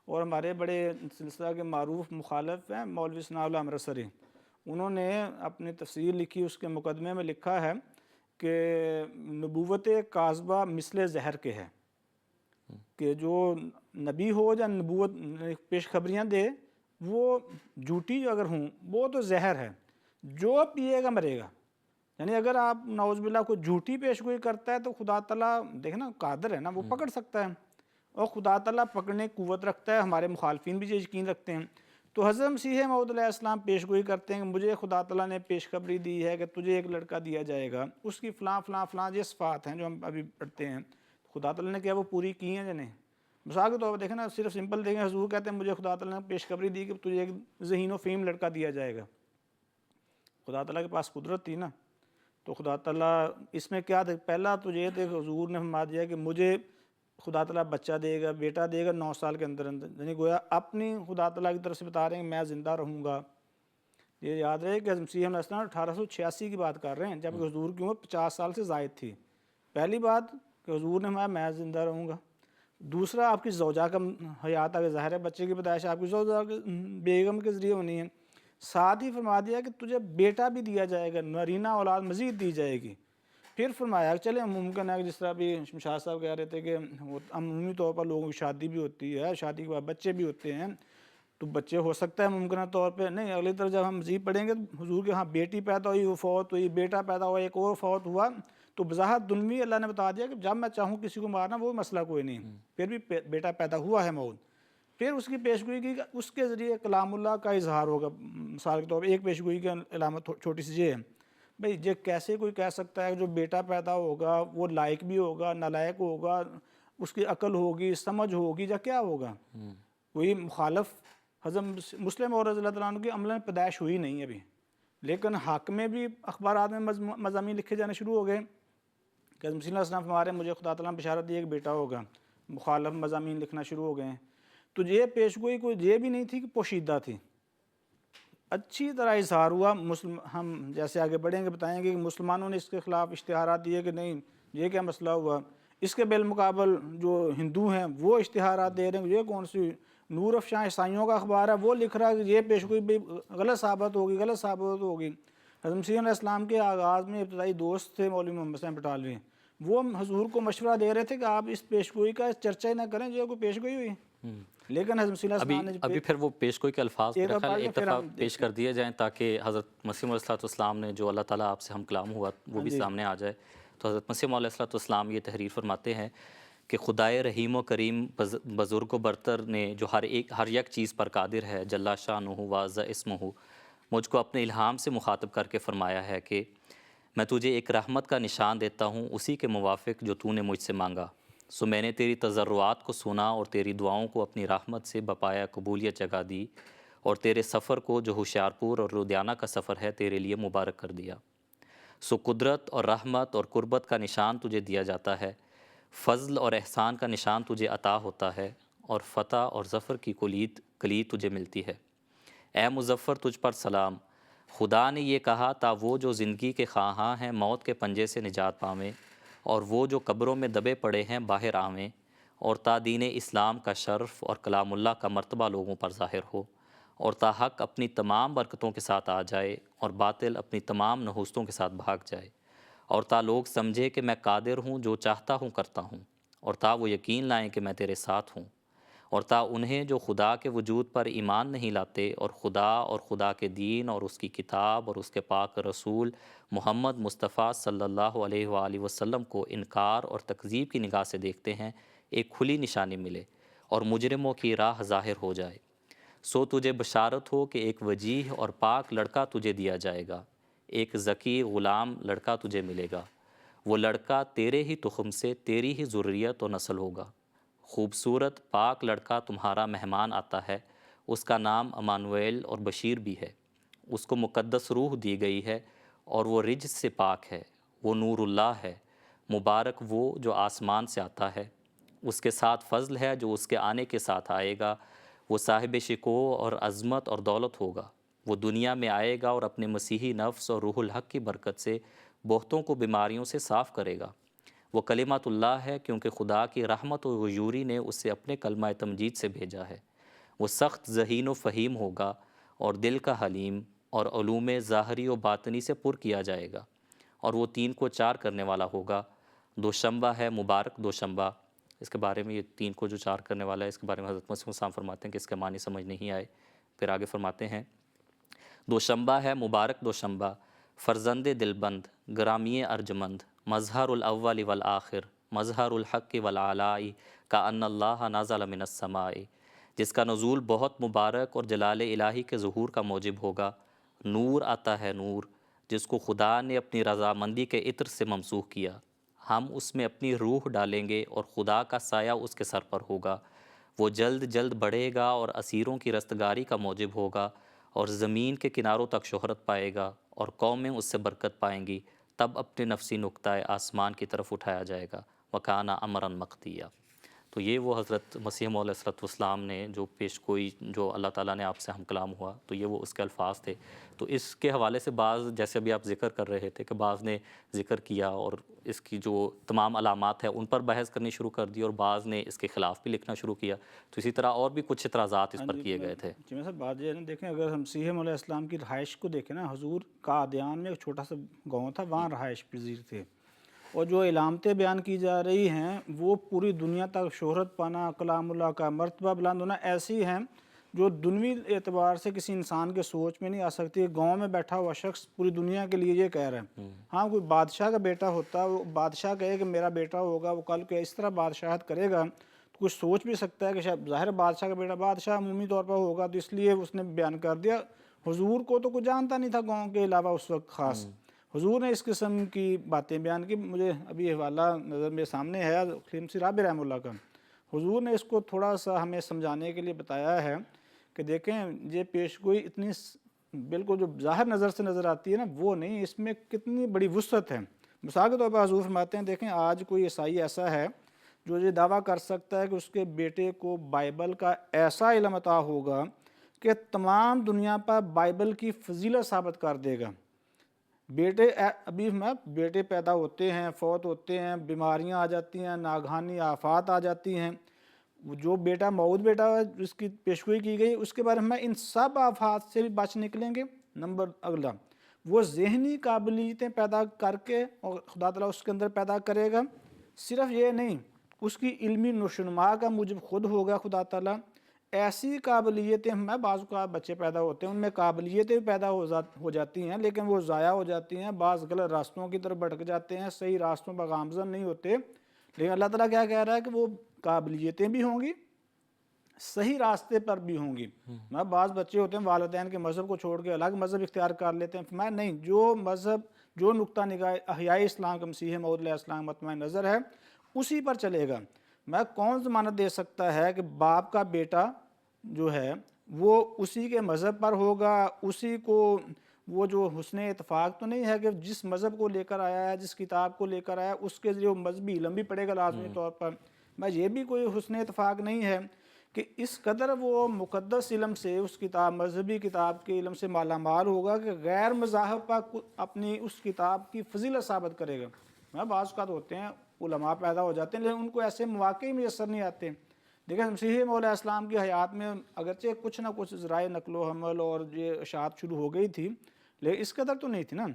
اور ہمارے بڑے سلسلہ کے معروف مخالف ہیں مولوی ثناء اللہ امرتسری، انہوں نے اپنی تفسیر لکھی، اس کے مقدمے میں لکھا ہے کہ نبوت کاذبہ مثل زہر کے ہے، کہ جو نبی ہو یا نبوت پیش خبریاں دے وہ جھوٹی اگر ہوں وہ تو زہر ہے، جو پیے گا مرے گا۔ یعنی اگر آپ نعوذ باللہ کوئی جھوٹی پیشگوئی کرتا ہے تو خدا تعالیٰ دیکھنا قادر ہے نا، وہ پکڑ سکتا ہے، اور خدا تعالیٰ پکڑنے کی قوت رکھتا ہے۔ ہمارے مخالفین بھی یہ یقین رکھتے ہیں۔ تو حضرت مسیح موعود علیہ السلام پیشگوئی کرتے ہیں کہ مجھے خدا تعالیٰ نے پیشخبری دی ہے کہ تجھے ایک لڑکا دیا جائے گا، اس کی فلاں فلاں فلاں یہ صفات ہیں جو ہم ابھی پڑھتے ہیں۔ خدا تعالیٰ نے کیا وہ پوری کی ہیں یا نہیں؟ مثال کے طور پر دیکھیں نا، صرف سمپل دیکھیں، حضور کہتے ہیں مجھے خدا تعالیٰ نے پیشخبری دی کہ تجھے ایک ذہین و فہیم لڑکا دیا جائے گا۔ خدا تعالیٰ کے پاس قدرت تھی نا، تو خدا تعالیٰ اس میں کیا تھا؟ پہلا تو یہ تھا کہ حضور نے فرما دیا کہ مجھے خدا تعالیٰ بچہ دے گا، بیٹا دے گا 9 سال کے اندر اندر، یعنی گویا اپنی خدا تعالیٰ کی طرف سے بتا رہے ہیں کہ میں زندہ رہوں گا۔ یہ یاد رہے کہ مسیح علیہ السلام 1886 کی بات کر رہے ہیں، جبکہ حضور کی عمر 50 سال سے زائد تھی۔ پہلی بات کہ حضور نے فرمایا میں زندہ رہوں گا۔ دوسرا آپ کی زوجہ کا حیات آگے ظاہر ہے، بچے کی پیدائش آپ کی زوجہ بیگم کے ذریعے ہونی ہے۔ ساتھ ہی فرما دیا کہ تجھے بیٹا بھی دیا جائے گا، نرینہ اولاد مزید دی جائے گی۔ پھر فرمایا چلے ممکن ہے کہ جس طرح بھی شمشاد صاحب کہہ رہے تھے کہ عمومی طور پر لوگوں کی شادی بھی ہوتی ہے، شادی کے بعد بچے بھی ہوتے ہیں، تو بچے ہو سکتا ہے ممکنہ طور پہ، نہیں اگلی طرف جب ہم مزید پڑھیں گے تو حضور کے ہاں بیٹی پیدا ہوئی، وہ فوت ہوئی، بیٹا پیدا ہوا، ایک اور فوت ہوا، تو بظاہر دنوی اللہ نے بتا دیا کہ جب میں چاہوں کسی کو مارنا وہ مسئلہ کوئی نہیں، پھر بھی بیٹا پیدا ہوا ہے موعود۔ پھر اس کی پیشگوئی کی کہ اس کے ذریعے کلام اللہ کا اظہار ہوگا۔ مثال کے طور پر ایک پیشگوئی کی علامت چھوٹی سی یہ ہے، بھئی یہ کیسے کوئی کہہ سکتا ہے کہ جو بیٹا پیدا ہوگا وہ لائق بھی ہوگا، نالائق ہوگا، اس کی عقل ہوگی، سمجھ ہوگی، یا کیا ہوگا؟ کوئی مخالف حضرت مسلم اور رضی اللہ عنہ کی عملاً پیدائش ہوئی نہیں ابھی، لیکن حق میں بھی اخبارات میں مضامین لکھے جانے شروع ہو گئے کہ مسیح علیہ السلام ہمارے مجھے خدا تعالیٰ نے بشارت دی کہ بیٹا ہوگا، مخالف مضامین لکھنا شروع ہو گئے ہیں۔ تو یہ پیشگوئی کوئی یہ بھی نہیں تھی کہ پوشیدہ تھی، اچھی طرح اظہار ہوا۔ ہم جیسے آگے بڑھیں گے بتائیں گے کہ مسلمانوں نے اس کے خلاف اشتہارات دیے کہ نہیں یہ کیا مسئلہ ہوا، اس کے بالمقابل جو ہندو ہیں وہ اشتہارات دے رہے ہیں، یہ کون سی نور افشاں عیسائیوں کا اخبار ہے وہ لکھ رہا ہے کہ یہ پیشگوئی بھی غلط ثابت ہوگی۔ حضرت مسیح علیہ السلام کے آغاز میں ابتدائی دوست تھے مولوی محمد حسین بٹالوی، وہ حضور کو مشورہ دے رہے تھے کہ آپ اس پیشگوئی کا چرچا ہی نہ کریں جو کوئی پیشگوئی ہوئی، لیکن حضرت مسیح علیہ السلام نے
ابھی پھر وہ پیشگوئی کے الفاظ ایک دفعہ پیش کر دیے جائیں تاکہ حضرت مسیح علیہ السلام نے جو اللہ تعالیٰ آپ سے ہم کلام ہوا وہ بھی سامنے آ جائے۔ تو حضرت مسیح علیہ السلام یہ تحریر فرماتے ہیں کہ خدائے رحیم و کریم بزرگ و برتر نے جو ہر یک چیز پر قادر ہے جل شانہ وعظ اسمہ، مجھ کو اپنے الہام سے مخاطب کر کے فرمایا ہے کہ میں تجھے ایک رحمت کا نشان دیتا ہوں اسی کے موافق جو تو نے مجھ سے مانگا، سو میں نے تیری تضرعات کو سنا اور تیری دعاؤں کو اپنی رحمت سے بپایا قبولیت جگہ دی، اور تیرے سفر کو جو ہوشیارپور اور لدھیانہ کا سفر ہے تیرے لیے مبارک کر دیا۔ سو قدرت اور رحمت اور قربت کا نشان تجھے دیا جاتا ہے، فضل اور احسان کا نشان تجھے عطا ہوتا ہے، اور فتح اور ظفر کی کلید تجھے ملتی ہے۔ اے مظفر تجھ پر سلام، خدا نے یہ کہا تا وہ جو زندگی کے خواہاں ہیں موت کے پنجے سے نجات پاویں، اور وہ جو قبروں میں دبے پڑے ہیں باہر آویں، اور تا دین اسلام کا شرف اور کلام اللہ کا مرتبہ لوگوں پر ظاہر ہو، اور تا حق اپنی تمام برکتوں کے ساتھ آ جائے اور باطل اپنی تمام نحوستوں کے ساتھ بھاگ جائے، اور تا لوگ سمجھے کہ میں قادر ہوں جو چاہتا ہوں کرتا ہوں، اور تا وہ یقین لائیں کہ میں تیرے ساتھ ہوں، اور تا انہیں جو خدا کے وجود پر ایمان نہیں لاتے اور خدا کے دین اور اس کی کتاب اور اس کے پاک رسول محمد مصطفیٰ صلی اللہ علیہ وآلہ وسلم کو انکار اور تکذیب کی نگاہ سے دیکھتے ہیں، ایک کھلی نشانی ملے اور مجرموں کی راہ ظاہر ہو جائے۔ سو تجھے بشارت ہو کہ ایک وجیح اور پاک لڑکا تجھے دیا جائے گا، ایک ذکی غلام لڑکا تجھے ملے گا، وہ لڑکا تیرے ہی تخم سے تیری ہی ذریت و نسل ہوگا۔ خوبصورت پاک لڑکا تمہارا مہمان آتا ہے، اس کا نام امانویل اور بشیر بھی ہے، اس کو مقدس روح دی گئی ہے اور وہ رجس سے پاک ہے، وہ نور اللہ ہے، مبارک وہ جو آسمان سے آتا ہے، اس کے ساتھ فضل ہے جو اس کے آنے کے ساتھ آئے گا، وہ صاحب شکو اور عظمت اور دولت ہوگا، وہ دنیا میں آئے گا اور اپنے مسیحی نفس اور روح الحق کی برکت سے بہتوں کو بیماریوں سے صاف کرے گا۔ وہ کلمات اللہ ہے کیونکہ خدا کی رحمت و غیوری نے اسے اپنے کلمہ تمجید سے بھیجا ہے۔ وہ سخت ذہین و فہیم ہوگا اور دل کا حلیم، اور علوم ظاہری و باطنی سے پر کیا جائے گا، اور وہ 3 کو 4 کرنے والا ہوگا۔ دوشنبہ ہے مبارک دوشنبہ، اس کے بارے میں یہ 3 کو جو 4 کرنے والا ہے اس کے بارے میں حضرت مسیح السلام فرماتے ہیں کہ اس کے معنی سمجھ نہیں آئے، پھر آگے فرماتے ہیں دوشنبہ ہے مبارک دوشنبہ، فرزند دلبند، گرامی ارجمند، مظہر الاول والآخر، مظہر الحق والعلائی، کأن اللہ نازل من السماء، جس کا نزول بہت مبارک اور جلال الہی کے ظہور کا موجب ہوگا۔ نور آتا ہے نور، جس کو خدا نے اپنی رضامندی کے عطر سے ممسوح کیا، ہم اس میں اپنی روح ڈالیں گے اور خدا کا سایہ اس کے سر پر ہوگا، وہ جلد جلد بڑھے گا اور اسیروں کی رستگاری کا موجب ہوگا، اور زمین کے کناروں تک شہرت پائے گا اور قومیں اس سے برکت پائیں گی، تب اپنے نفسی نقطہ آسمان کی طرف اٹھایا جائے گا، وکانہ امراً مقضیہ۔ تو یہ وہ حضرت مسیح موعود علیہ السلام نے جو پیش گوئی جو اللہ تعالیٰ نے آپ سے ہم کلام ہوا، تو یہ وہ اس کے الفاظ تھے۔ تو اس کے حوالے سے بعض جیسے ابھی آپ ذکر کر رہے تھے کہ بعض نے ذکر کیا اور اس کی جو تمام علامات ہیں ان پر بحث کرنی شروع کر دی، اور بعض نے اس کے خلاف بھی لکھنا شروع کیا، تو اسی طرح اور بھی کچھ اعتراضات اس پر کیے گئے تھے۔
جی میں صاحب بات یہ ہے نا، دیکھیں اگر ہم مسیح علیہ السلام کی رہائش کو دیکھیں نا، حضور قادیان میں ایک چھوٹا سا گاؤں تھا، وہاں رہائش پذیر تھے، اور جو علامتیں بیان کی جا رہی ہیں وہ پوری دنیا تک شہرت پانا، کلام اللہ کا مرتبہ بلند ہونا ایسی ہیں جو دنوی اعتبار سے کسی انسان کے سوچ میں نہیں آ سکتی۔ گاؤں میں بیٹھا ہوا شخص پوری دنیا کے لیے یہ کہہ رہا ہے، ہاں کوئی بادشاہ کا بیٹا ہوتا، وہ بادشاہ کہے کہ میرا بیٹا ہوگا، وہ کل کے اس طرح بادشاہت کرے گا، تو کچھ سوچ بھی سکتا ہے کہ شاید ظاہر بادشاہ کا بیٹا بادشاہ عمومی طور پر ہوگا، تو اس لیے اس نے بیان کر دیا۔ حضور کو تو کچھ جانتا نہیں تھا گاؤں کے علاوہ اس وقت خاص، حضور نے اس قسم کی باتیں بیان کی۔ مجھے ابھی حوالہ نظر میرے سامنے ہے خلیم سی رابع رحمہ اللہ کا، حضور نے اس کو تھوڑا سا ہمیں سمجھانے کے لیے بتایا ہے کہ دیکھیں یہ پیشگوئی اتنی بالکل جو ظاہر نظر سے نظر آتی ہے نا وہ نہیں، اس میں کتنی بڑی وسعت ہے۔ مثال کے طور پر حضور فرماتے ہیں دیکھیں آج کوئی عیسائی ایسا ہے جو یہ دعویٰ کر سکتا ہے کہ اس کے بیٹے کو بائبل کا ایسا علم عطا ہوگا کہ تمام دنیا پر بائبل کی فضیلت ثابت کر دے گا. بیٹے ابھی بیٹے پیدا ہوتے ہیں، فوت ہوتے ہیں، بیماریاں آ جاتی ہیں، ناگہانی آفات آ جاتی ہیں. جو بیٹا موعود بیٹا جس کی پیشگوئی کی گئی اس کے بارے میں ان سب آفات سے بھی بچ نکلیں گے. نمبر اگلا، وہ ذہنی قابلیتیں پیدا کر کے اور خدا تعالیٰ اس کے اندر پیدا کرے گا. صرف یہ نہیں، اس کی علمی نشوونما کا موجب خود ہوگا خدا تعالیٰ. ایسی قابلیتیں بعض اوقات بچے پیدا ہوتے ہیں ان میں قابلیتیں پیدا ہو جاتی ہیں لیکن وہ ضائع ہو جاتی ہیں، بعض غلط راستوں کی طرف بھٹک جاتے ہیں، صحیح راستوں پر گامزن نہیں ہوتے. لیکن اللہ تعالیٰ کیا کہہ رہا ہے کہ وہ قابلیتیں بھی ہوں گی، صحیح راستے پر بھی ہوں گی. بعض بچے ہوتے ہیں والدین کے مذہب کو چھوڑ کے الگ مذہب اختیار کر لیتے ہیں. میں نہیں، جو مذہب، جو نقطہ نگاہ احیاء اسلام کا مسیح موعود علیہ السلام مطمئن نظر ہے اسی پر چلے گا. میں کون ضمانت دے سکتا ہے کہ باپ کا بیٹا جو ہے وہ اسی کے مذہب پر ہوگا، اسی کو وہ جو حسن اتفاق تو نہیں ہے کہ جس مذہب کو لے کر آیا ہے، جس کتاب کو لے کر آیا ہے اس کے ذریعے وہ مذہبی علم بھی پڑے گا لازمی طور پر. میں یہ بھی کوئی حسن اتفاق نہیں ہے کہ اس قدر وہ مقدس علم سے، اس کتاب، مذہبی کتاب کے علم سے مالا مال ہوگا کہ غیر مذاہب پر اپنی اس کتاب کی فضیلت ثابت کرے گا. بعض اوقات ہوتے ہیں علماء پیدا ہو جاتے ہیں لیکن ان کو ایسے مواقع ہی میسر نہیں آتے. دیکھیں مسیح موعود علیہ السلام کی حیات میں اگرچہ کچھ نہ کچھ ذرائع نقل و حمل اور یہ اشاعت شروع ہو گئی تھی لیکن اس قدر تو نہیں تھی نا.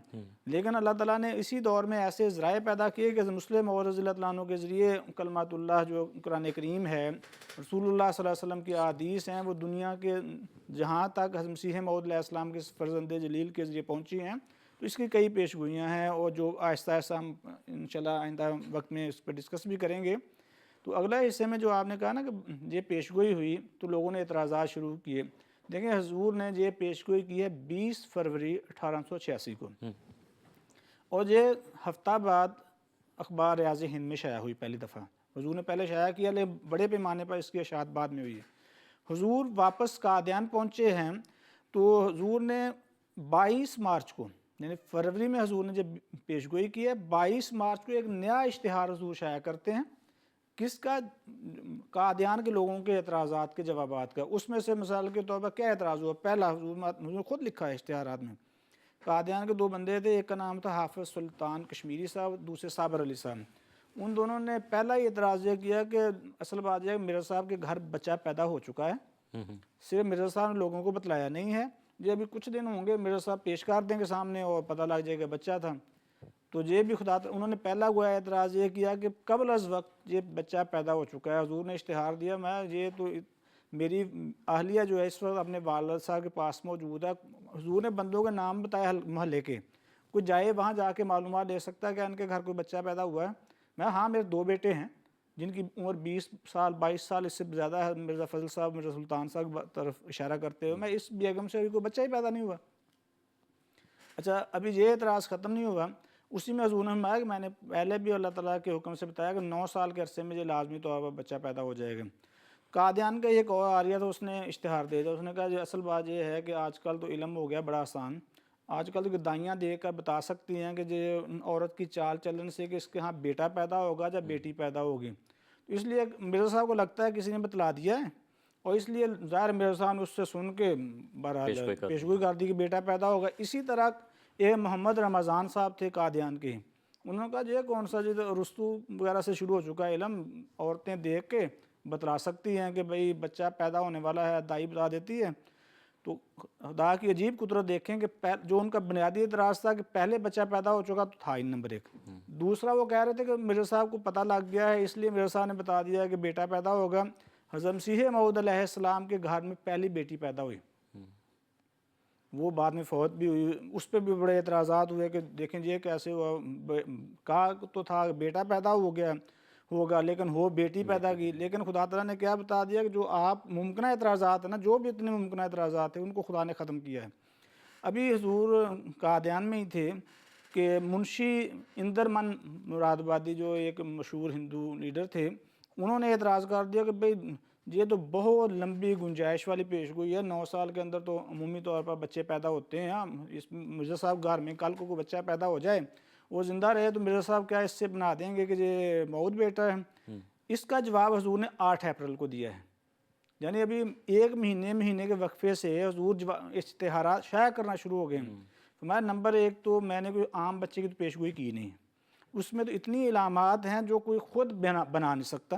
لیکن اللہ تعالیٰ نے اسی دور میں ایسے ذرائع پیدا کیے کہ مسلم موعود رضی اللہ عنہ کے ذریعے کلمات اللہ جو قرآن کریم ہے، رسول اللہ صلی اللہ علیہ وسلم کی احادیث ہیں، وہ دنیا کے جہاں تک حضرت مسیح موعود علیہ السلام کے فرزند جلیل کے ذریعے پہنچی ہیں. تو اس کی کئی پیشگوئیاں ہیں اور جو آہستہ آہستہ ہم انشاءاللہ آئندہ وقت میں اس پہ ڈسکس بھی کریں گے. تو اگلا حصے میں جو آپ نے کہا نا کہ یہ پیشگوئی ہوئی تو لوگوں نے اعتراضات شروع کیے. دیکھیں حضور نے یہ پیشگوئی کی ہے 20 فروری 1886 کو اور یہ ہفتہ بعد اخبار ریاض ہند میں شائع ہوئی پہلی دفعہ. حضور نے پہلے شائع کیا لیکن بڑے پیمانے پر اس کی اشاعت بعد میں ہوئی ہے. حضور واپس قادیان پہنچے ہیں تو حضور نے 22 مارچ کو، یعنی فروری میں حضور نے جب پیشگوئی کی ہے، 22 مارچ کو ایک نیا اشتہار حضور شائع کرتے ہیں. کس کا؟ قادیان کے لوگوں کے اعتراضات کے جوابات کا. اس میں سے مثال کے طور پر کیا اعتراض ہوا؟ پہلا، حضور نے خود لکھا ہے اشتہارات میں، قادیان کے 2 بندے تھے، ایک کا نام تھا حافظ سلطان کشمیری صاحب، دوسرے صابر علی صاحب. ان دونوں نے پہلا ہی اعتراض یہ کیا کہ اصل بات یہ ہے کہ مرزا صاحب کے گھر بچہ پیدا ہو چکا ہے، صرف مرزا صاحب نے لوگوں کو بتلایا نہیں ہے. یہ ابھی کچھ دن ہوں گے مرزا صاحب پیش کر دیں گے سامنے اور پتہ لگ جائے گا بچہ تھا. تو یہ بھی انہوں نے پہلا گویا اعتراض یہ کیا کہ قبل از وقت یہ بچہ پیدا ہو چکا ہے. حضور نے اشتہار دیا، میں یہ تو میری اہلیہ جو ہے اس وقت اپنے والد صاحب کے پاس موجود ہے. حضور نے بندوں کے نام بتایا محلے کے، کوئی جائے وہاں جا کے معلومات لے سکتا ہے کہ ان کے گھر کوئی بچہ پیدا ہوا ہے. میں ہاں میرے 2 بیٹے ہیں جن کی عمر 20 سال 22 سال اس سے زیادہ ہے، مرزا فضل صاحب، مرزا سلطان صاحب کی طرف اشارہ کرتے ہوئے، میں اس بیگم سے کوئی بچہ ہی پیدا نہیں ہوا. اچھا ابھی یہ اعتراض ختم نہیں ہوا. اسی میں حضور نے فرمایا کہ میں نے پہلے بھی اللہ تعالیٰ کے حکم سے بتایا کہ 9 سال کے عرصے میں یہ لازمی طور پر بچہ پیدا ہو جائے گا. قادیان کا ایک اور آریہ تھا، اس نے اشتہار دے دیا. اس نے کہا جو اصل بات یہ ہے کہ آج کل تو علم ہو گیا بڑا آسان، آج کل تو دائیاں دے کر بتا سکتی ہیں کہ جو عورت کی چال چلن سے کہ اس کے ہاں بیٹا پیدا ہوگا یا بیٹی پیدا ہوگی. تو اس لیے مرزا صاحب کو لگتا ہے کسی نے بتلا دیا ہے اور اس لیے ظاہر مرزا صاحب نے اس سے سن کے بہرحال پیشگوئی کر دی کہ بیٹا پیدا ہوگا. اسی طرح یہ محمد رمضان صاحب تھے قادیان کے، انہوں نے کہا یہ کون سا جی رستو وغیرہ سے شروع ہو چکا ہے علم، عورتیں دیکھ کے بتلا سکتی ہیں کہ بھئی بچہ پیدا ہونے والا ہے، دائی بتا دیتی ہے. تو خدا کی عجیب قدرت دیکھیں کہ جو ان کا بنیادی اعتراض تھا کہ پہلے بچہ پیدا ہو چکا تو تھا ہی نمبر 1. دوسرا وہ کہہ رہے تھے کہ مرزا صاحب کو پتہ لگ گیا ہے اس لیے مرزا صاحب نے بتا دیا کہ بیٹا پیدا ہوگا. حضرت مسیح موعود علیہ السلام کے گھر میں پہلی بیٹی پیدا ہوئی، وہ بعد میں فوت بھی ہوئی. اس پہ بھی بڑے اعتراضات ہوئے کہ دیکھیں یہ کیسے ہوا، کہا تو تھا بیٹا پیدا ہو گیا ہوگا لیکن ہو بیٹی پیدا کی. لیکن خدا تعالیٰ نے کیا بتا دیا کہ جو آپ ممکنہ اعتراضات ہیں نا، جو بھی اتنے ممکنہ اعتراضات ہیں ان کو خدا نے ختم کیا ہے. ابھی حضور قادیان میں ہی تھے کہ منشی اندرمن مراد آبادی جو ایک مشہور ہندو لیڈر تھے، انہوں نے اعتراض کر دیا کہ بھئی یہ تو بہت لمبی گنجائش والی پیشگوئی ہے، 9 سال کے اندر تو عمومی طور پر بچے پیدا ہوتے ہیں. اس مرزا صاحب گھر میں کل کو کوئی بچہ پیدا ہو جائے، وہ زندہ رہے تو مرزا صاحب کیا اس سے بنا دیں گے کہ یہ موعود بیٹا ہے. اس کا جواب حضور نے 8 اپریل کو دیا ہے، یعنی ابھی ایک مہینے کے وقفے سے حضور اشتہارات شائع کرنا شروع ہو گئے ہیں۔ فرمایا نمبر 1 تو میں نے کوئی عام بچے کی تو پیشگوئی کی نہیں ہے، اس میں تو اتنی علامات ہیں جو کوئی خود بنا نہیں سکتا۔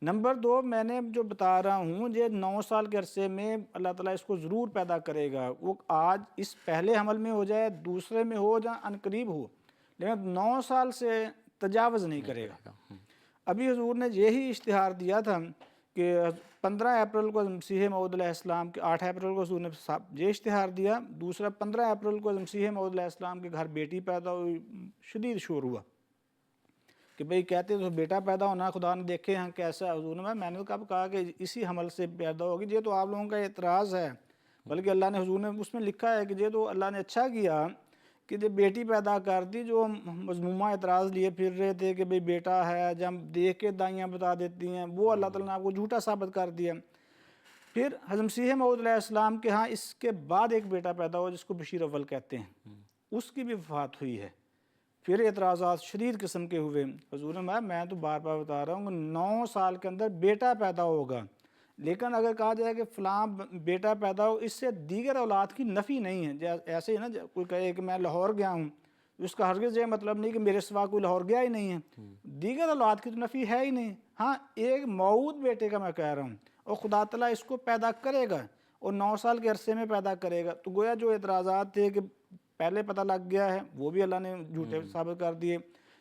نمبر 2 میں نے جو بتا رہا ہوں یہ 9 سال کے عرصے میں اللہ تعالیٰ اس کو ضرور پیدا کرے گا، وہ آج اس پہلے حمل میں ہو جائے، دوسرے میں ہو یا عنقریب ہو، لیکن 9 سال سے تجاوز نہیں کرے گا۔ ابھی حضور نے یہی اشتہار دیا تھا کہ 15 اپریل کو مسیح موعود علیہ السلام کے 8 اپریل کو حضور نے یہ اشتہار دیا، دوسرا 15 اپریل کو مسیح موعود علیہ السلام کے گھر بیٹی پیدا ہوئی، شدید شور ہوا کہ بھئی کہتے تو بیٹا پیدا ہونا خدا نے دیکھے ہیں کیسا، حضور نے میں نے کب کہا کہ اسی حمل سے پیدا ہوگی، یہ تو آپ لوگوں کا اعتراض ہے، بلکہ اللہ نے حضور نے اس میں لکھا ہے کہ یہ تو اللہ نے اچھا کیا کہ جب بیٹی پیدا کر دی، جو مذمومہ اعتراض لیے پھر رہے تھے کہ بھئی بیٹا ہے، جب دیکھ کے دائیاں بتا دیتی ہیں، وہ اللہ تعالیٰ نے آپ کو جھوٹا ثابت کر دیا۔ پھر حضرت مسیح موعود علیہ السلام کے ہاں اس کے بعد ایک بیٹا پیدا ہوا جس کو بشیر اول کہتے ہیں، اس کی بھی وفات ہوئی ہے۔ پھر اعتراضات شدید قسم کے ہوئے، حضور نے میں تو بار بار بتا رہا ہوں کہ 9 سال کے اندر بیٹا پیدا ہوگا، لیکن اگر کہا جائے کہ فلاں بیٹا پیدا ہو، اس سے دیگر اولاد کی نفی نہیں ہے۔ ایسے ہی نا کوئی کہے کہ میں لاہور گیا ہوں، اس کا ہرگز یہ مطلب نہیں کہ میرے سوا کوئی لاہور گیا ہی نہیں ہے، دیگر اولاد کی تو نفی ہے ہی نہیں۔ ہاں ایک موعود بیٹے کا میں کہہ رہا ہوں، اور خدا تعالیٰ اس کو پیدا کرے گا اور 9 سال کے عرصے میں پیدا کرے گا۔ تو گویا جو اعتراضات تھے کہ پہلے پتہ لگ گیا ہے، وہ بھی اللہ نے جھوٹے ثابت کر دیے۔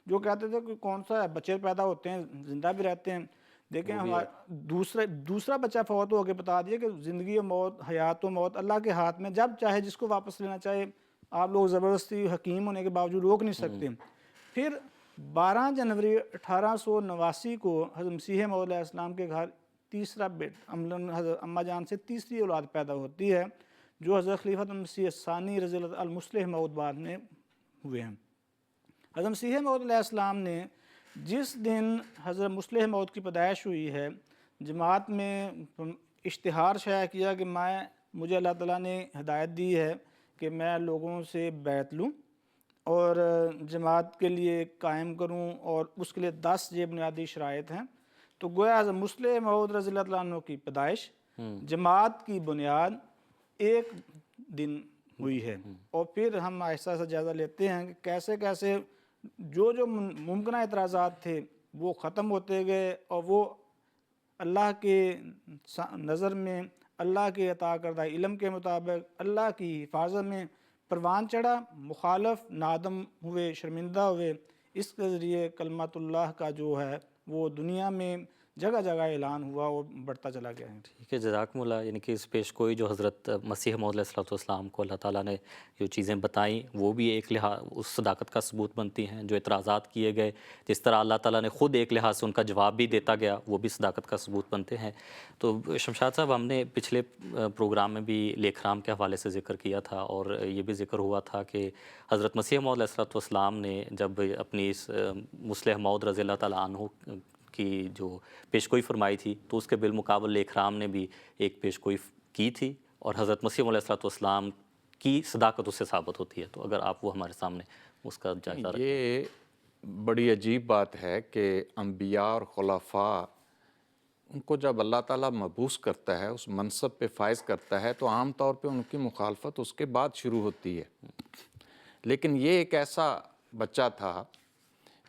جو کہتے تھے کہ کون سا بچے پیدا ہوتے ہیں زندہ بھی رہتے ہیں، دیکھیں ہمارا دوسرا بچہ فوت ہو کے بتا دیا کہ زندگی و موت، حیات و موت اللہ کے ہاتھ میں، جب چاہے جس کو واپس لینا چاہے، آپ لوگ زبردستی حکیم ہونے کے باوجود روک نہیں سکتے۔ پھر 12 جنوری 1889 کو حضرت مسیح موعود علیہ السلام کے گھر تیسرا حضرت اماں جان سے تیسری اولاد پیدا ہوتی ہے، جو حضرت خلیفۃ المسیح الثانی رضی اللہ المصلح موعود بعد میں ہوئے ہیں۔ حضرت مسیح موعود علیہ السلام نے جس دن حضرت مصلح موعود کی پیدائش ہوئی ہے، جماعت میں اشتہار شائع کیا کہ مجھے اللہ تعالیٰ نے ہدایت دی ہے کہ میں لوگوں سے بیعت لوں اور جماعت کے لیے قائم کروں، اور اس کے لیے 10 یہ بنیادی شرائط ہیں۔ تو گویا حضرت مصلح موعود رضی اللہ عنہ کی پیدائش، جماعت کی بنیاد ایک دن ہوئی ہے، اور پھر ہم آہستہ سے جائزہ لیتے ہیں کہ کیسے کیسے جو ممکنہ اعتراضات تھے وہ ختم ہوتے گئے، اور وہ اللہ کے نظر میں، اللہ کے عطا کردہ علم کے مطابق اللہ کی حفاظت میں پروان چڑھا، مخالف نادم ہوئے، شرمندہ ہوئے۔ اس کے ذریعے کلمت اللہ کا جو ہے وہ دنیا میں جگہ جگہ اعلان ہوا اور بڑھتا چلا گیا ہے۔
ٹھیک ہے، جزاکم اللہ۔ یعنی کہ اس پیش گوئی جو حضرت مسیح موعود علیہ السلام کو اللہ تعالیٰ نے جو چیزیں بتائیں، وہ بھی ایک لحاظ اس صداقت کا ثبوت بنتی ہیں۔ جو اعتراضات کیے گئے، جس طرح اللہ تعالیٰ نے خود ایک لحاظ سے ان کا جواب بھی دیتا گیا، وہ بھی صداقت کا ثبوت بنتے ہیں۔ تو شمشاد صاحب، ہم نے پچھلے پروگرام میں بھی لیکھرام کے حوالے سے ذکر کیا تھا، اور یہ بھی ذکر ہوا تھا کہ حضرت مسیح موعود علیہ السلام نے جب اپنی اس مصلح موعود رضی اللہ تعالیٰ عنہ کی جو پیشگوئی فرمائی تھی، تو اس کے بالمقابل لیکرام نے بھی ایک پیشگوئی کی تھی، اور حضرت مسیح علیہ السلام کی صداقت اس سے ثابت ہوتی ہے۔ تو اگر آپ وہ ہمارے سامنے اس کا جائزہ رکھیں۔
یہ بڑی عجیب بات ہے کہ انبیاء اور خلفاء، ان کو جب اللہ تعالیٰ مبعوث کرتا ہے، اس منصب پہ فائز کرتا ہے، تو عام طور پہ ان کی مخالفت اس کے بعد شروع ہوتی ہے، لیکن یہ ایک ایسا بچہ تھا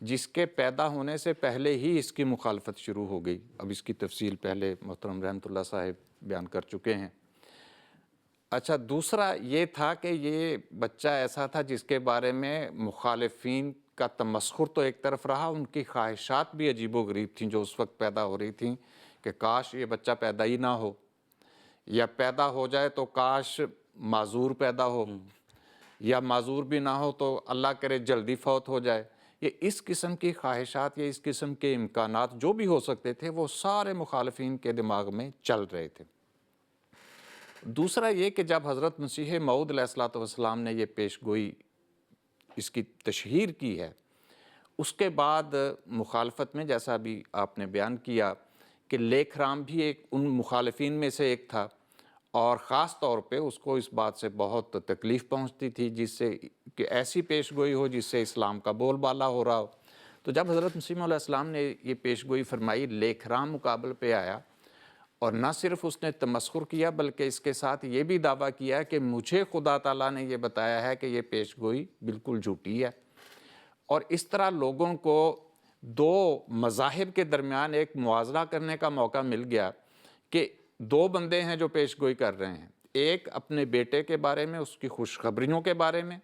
جس کے پیدا ہونے سے پہلے ہی اس کی مخالفت شروع ہو گئی۔ اب اس کی تفصیل پہلے محترم رحمت اللہ صاحب بیان کر چکے ہیں۔ اچھا، دوسرا یہ تھا کہ یہ بچہ ایسا تھا جس کے بارے میں مخالفین کا تمسخر تو ایک طرف رہا، ان کی خواہشات بھی عجیب و غریب تھیں جو اس وقت پیدا ہو رہی تھیں کہ کاش یہ بچہ پیدا ہی نہ ہو، یا پیدا ہو جائے تو کاش معذور پیدا ہو، یا معذور بھی نہ ہو تو اللہ کرے جلدی فوت ہو جائے۔ یہ اس قسم کی خواہشات یا اس قسم کے امکانات جو بھی ہو سکتے تھے، وہ سارے مخالفین کے دماغ میں چل رہے تھے۔ دوسرا یہ کہ جب حضرت مسیح موعود علیہ السلام نے یہ پیش گوئی، اس کی تشہیر کی ہے، اس کے بعد مخالفت میں جیسا ابھی آپ نے بیان کیا کہ لیکرام بھی ایک ان مخالفین میں سے ایک تھا، اور خاص طور پہ اس کو اس بات سے بہت تکلیف پہنچتی تھی جس سے کہ ایسی پیش گوئی ہو جس سے اسلام کا بول بالا ہو رہا ہو۔ تو جب حضرت مسیح علیہ السلام نے یہ پیش گوئی فرمائی، لیکھرام مقابل پہ آیا اور نہ صرف اس نے تمسخر کیا بلکہ اس کے ساتھ یہ بھی دعویٰ کیا کہ مجھے خدا تعالیٰ نے یہ بتایا ہے کہ یہ پیش گوئی بالکل جھوٹی ہے۔ اور اس طرح لوگوں کو دو مذاہب کے درمیان ایک موازنہ کرنے کا موقع مل گیا کہ دو بندے ہیں جو پیش گوئی کر رہے ہیں، ایک اپنے بیٹے کے بارے میں، اس کی خوشخبریوں کے بارے میں،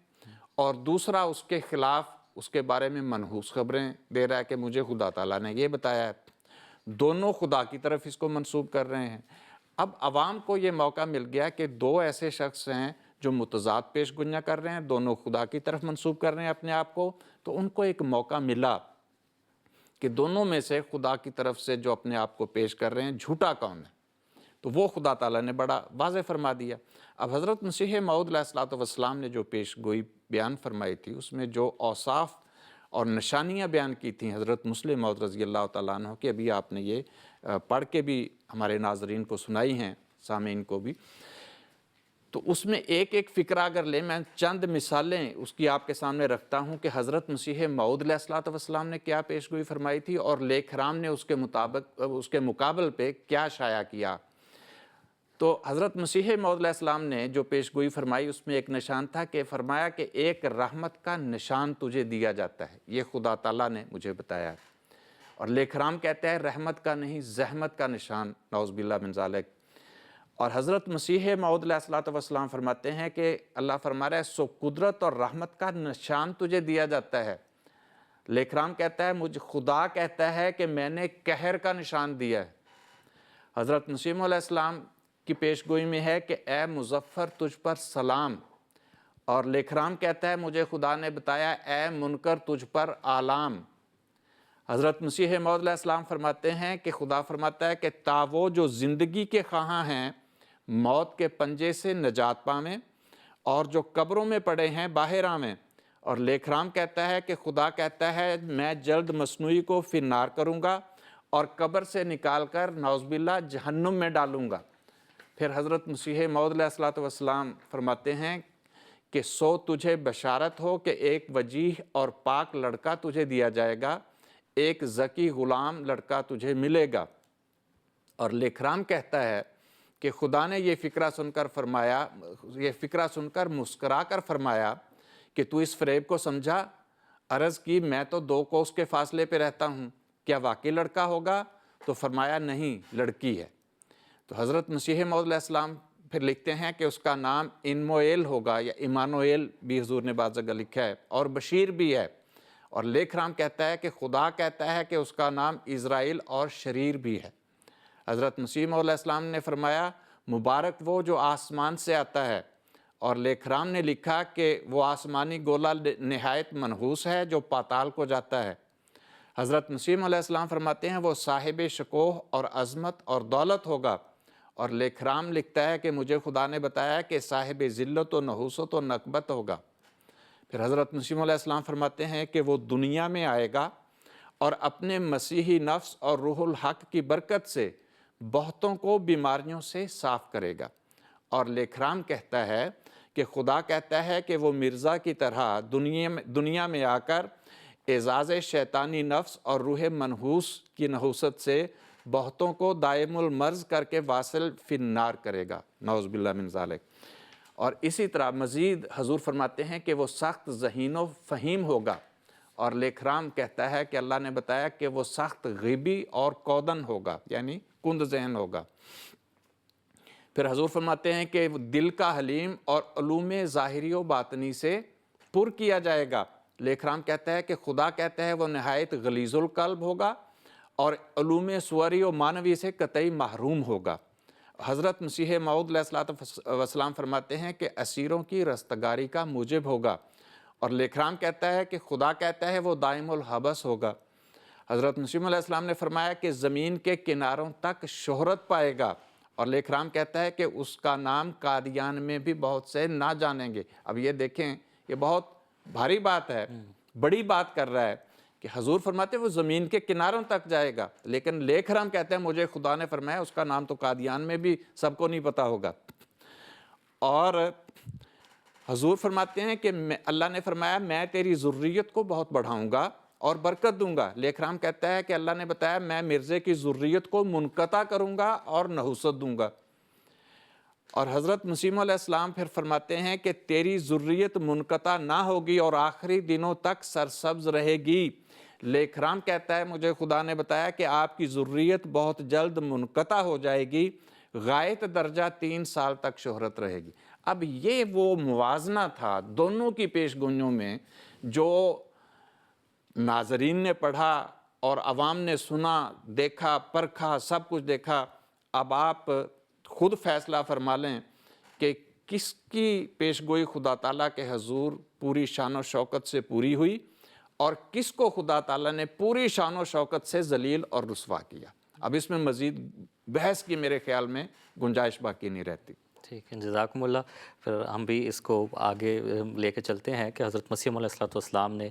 اور دوسرا اس کے خلاف اس کے بارے میں منحوس خبریں دے رہا ہے کہ مجھے خدا تعالیٰ نے یہ بتایا ہے۔ دونوں خدا کی طرف اس کو منسوب کر رہے ہیں۔ اب عوام کو یہ موقع مل گیا کہ دو ایسے شخص ہیں جو متضاد پیش گوئیاں کر رہے ہیں، دونوں خدا کی طرف منسوب کر رہے ہیں اپنے آپ کو، تو ان کو ایک موقع ملا کہ دونوں میں سے خدا کی طرف سے جو اپنے آپ کو پیش کر رہے ہیں جھوٹا کون ہے، تو وہ خدا تعالیٰ نے بڑا واضح فرما دیا۔ اب حضرت مسیح موعود علیہ السلام نے جو پیش گوئی بیان فرمائی تھی، اس میں جو اوصاف اور نشانیاں بیان کی تھیں حضرت مسلم موعود رضی اللہ تعالیٰ عنہ کی، ابھی آپ نے یہ پڑھ کے بھی ہمارے ناظرین کو سنائی ہیں، سامعین کو بھی، تو اس میں ایک ایک فقرہ اگر لیں، میں چند مثالیں اس کی آپ کے سامنے رکھتا ہوں کہ حضرت مسیح موعود علیہ السلام نے کیا پیش گوئی فرمائی تھی اور لیکھرام نے اس کے مقابل پہ کیا شائع کیا۔ تو حضرت مسیح موعود علیہ السلام نے جو پیش گوئی فرمائی اس میں ایک نشان تھا کہ فرمایا کہ ایک رحمت کا نشان تجھے دیا جاتا ہے، یہ خدا تعالیٰ نے مجھے بتایا ہے۔ اور لیکھرام کہتا ہے رحمت کا نہیں، زحمت کا نشان، نعوذ باللہ من ذالک۔ اور حضرت مسیح موعود علیہ السلام فرماتے ہیں کہ اللہ فرما رہا ہے سو قدرت اور رحمت کا نشان تجھے دیا جاتا ہے۔ لیکھرام کہتا ہے مجھے خدا کہتا ہے کہ میں نے قہر کا نشان دیا ہے۔ حضرت مسیح علیہ السلام کی پیش گوئی میں ہے کہ اے مظفر تجھ پر سلام، اور لیکھرام کہتا ہے مجھے خدا نے بتایا اے منکر تجھ پر آلام۔ حضرت مسیح موعود علیہ السلام فرماتے ہیں کہ خدا فرماتا ہے کہ تا وہ جو زندگی کے خواہاں ہیں موت کے پنجے سے نجات پاویں، اور جو قبروں میں پڑے ہیں باہر آویں۔ اور لیکھرام کہتا ہے کہ خدا کہتا ہے میں جلد مصنوعی کو فی النار کروں گا اور قبر سے نکال کر نعوذ باللہ جہنم میں ڈالوں گا۔ پھر حضرت مسیح موعود علیہ السلام فرماتے ہیں کہ سو تجھے بشارت ہو کہ ایک وجیح اور پاک لڑکا تجھے دیا جائے گا، ایک ذکی غلام لڑکا تجھے ملے گا۔ اور لیکھرام کہتا ہے کہ خدا نے یہ فقرہ سن کر مسکرا کر فرمایا کہ تو اس فریب کو سمجھا؟ عرض کی میں تو 2 کوس کے فاصلے پہ رہتا ہوں، کیا واقعی لڑکا ہوگا؟ تو فرمایا نہیں، لڑکی ہے۔ تو حضرت مسیح موعود علیہ السلام پھر لکھتے ہیں کہ اس کا نام انموئیل ہوگا، یا ایمانوئیل بھی حضور نے بعض جگہ لکھا ہے، اور بشیر بھی ہے۔ اور لیکھرام کہتا ہے کہ خدا کہتا ہے کہ اس کا نام اسرائیل اور شریر بھی ہے۔ حضرت مسیح موعود علیہ السلام نے فرمایا مبارک وہ جو آسمان سے آتا ہے، اور لیکھرام نے لکھا کہ وہ آسمانی گولا نہایت منحوس ہے جو پاتال کو جاتا ہے۔ حضرت مسیح علیہ السلام فرماتے ہیں وہ صاحب شکوہ اور عظمت اور دولت ہوگا۔ اور لیکھرام لکھتا ہے کہ مجھے خدا نے بتایا کہ صاحب ذلت و نحوست و نکبت ہوگا۔ پھر حضرت مسیح علیہ السلام فرماتے ہیں کہ وہ دنیا میں آئے گا اور اپنے مسیحی نفس اور روح الحق کی برکت سے بہتوں کو بیماریوں سے صاف کرے گا۔ اور لیکھرام کہتا ہے کہ خدا کہتا ہے کہ وہ مرزا کی طرح دنیا میں آ کر اعزاز شیطانی نفس اور روح منحوس کی نحوست سے بہتوں کو دائم المرض کر کے واصل فی النار کرے گا، نعوذ باللہ من ذالک۔ اور اسی طرح مزید حضور فرماتے ہیں کہ وہ سخت ذہین و فہیم ہوگا۔ اور لیکھرام کہتا ہے کہ اللہ نے بتایا کہ وہ سخت غیبی اور کودن ہوگا، یعنی کند ذہن ہوگا۔ پھر حضور فرماتے ہیں کہ وہ دل کا حلیم اور علوم ظاہری و باطنی سے پر کیا جائے گا۔ لیکھرام کہتا ہے کہ خدا کہتا ہے وہ نہایت غلیظ القلب ہوگا اور علوم صوری و معنوی سے قطعی محروم ہوگا۔ حضرت مسیح موعود علیہ السلام فرماتے ہیں کہ اسیروں کی رستگاری کا موجب ہوگا۔ اور لیکھرام کہتا ہے کہ خدا کہتا ہے وہ دائم الحبس ہوگا۔ حضرت مسیح علیہ السلام نے فرمایا کہ زمین کے کناروں تک شہرت پائے گا۔ اور لیکھرام کہتا ہے کہ اس کا نام قادیان میں بھی بہت سے نہ جانیں گے۔ اب یہ دیکھیں، یہ بہت بھاری بات ہے، بڑی بات کر رہا ہے کہ حضور فرماتے ہیں وہ زمین کے کناروں تک جائے گا، لیکن لیکھرام کہتے ہیں مجھے خدا نے فرمایا اس کا نام تو قادیان میں بھی سب کو نہیں پتا ہوگا۔ اور حضور فرماتے ہیں کہ اللہ نے فرمایا میں تیری ذریت کو بہت بڑھاؤں گا اور برکت دوں گا۔ لیک رام کہتا ہے کہ اللہ نے بتایا میں مرزے کی ذریت کو منقطع کروں گا اور نحوست دوں گا، اور حضرت مسیح علیہ السلام پھر فرماتے ہیں کہ تیری ذریت منقطع نہ ہوگی اور آخری دنوں تک سرسبز رہے گی۔ لیک رام کہتا ہے مجھے خدا نے بتایا کہ آپ کی ذریت بہت جلد منقطع ہو جائے گی، غائط درجہ 3 سال تک شہرت رہے گی۔ اب یہ وہ موازنہ تھا دونوں کی پیش گوئیوں میں جو ناظرین نے پڑھا اور عوام نے سنا، دیکھا، پرکھا، سب کچھ دیکھا۔ اب آپ خود فیصلہ فرما لیں کہ کس کی پیش گوئی خدا تعالیٰ کے حضور پوری شان و شوکت سے پوری ہوئی اور کس کو خدا تعالیٰ نے پوری شان و شوکت سے ذلیل اور رسوا کیا۔ اب اس میں مزید بحث کی میرے خیال میں گنجائش باقی نہیں رہتی۔
ٹھیک ہے، جزاکم اللہ۔ پھر ہم بھی اس کو آگے لے کے چلتے ہیں کہ حضرت مسیح علیہ السلام نے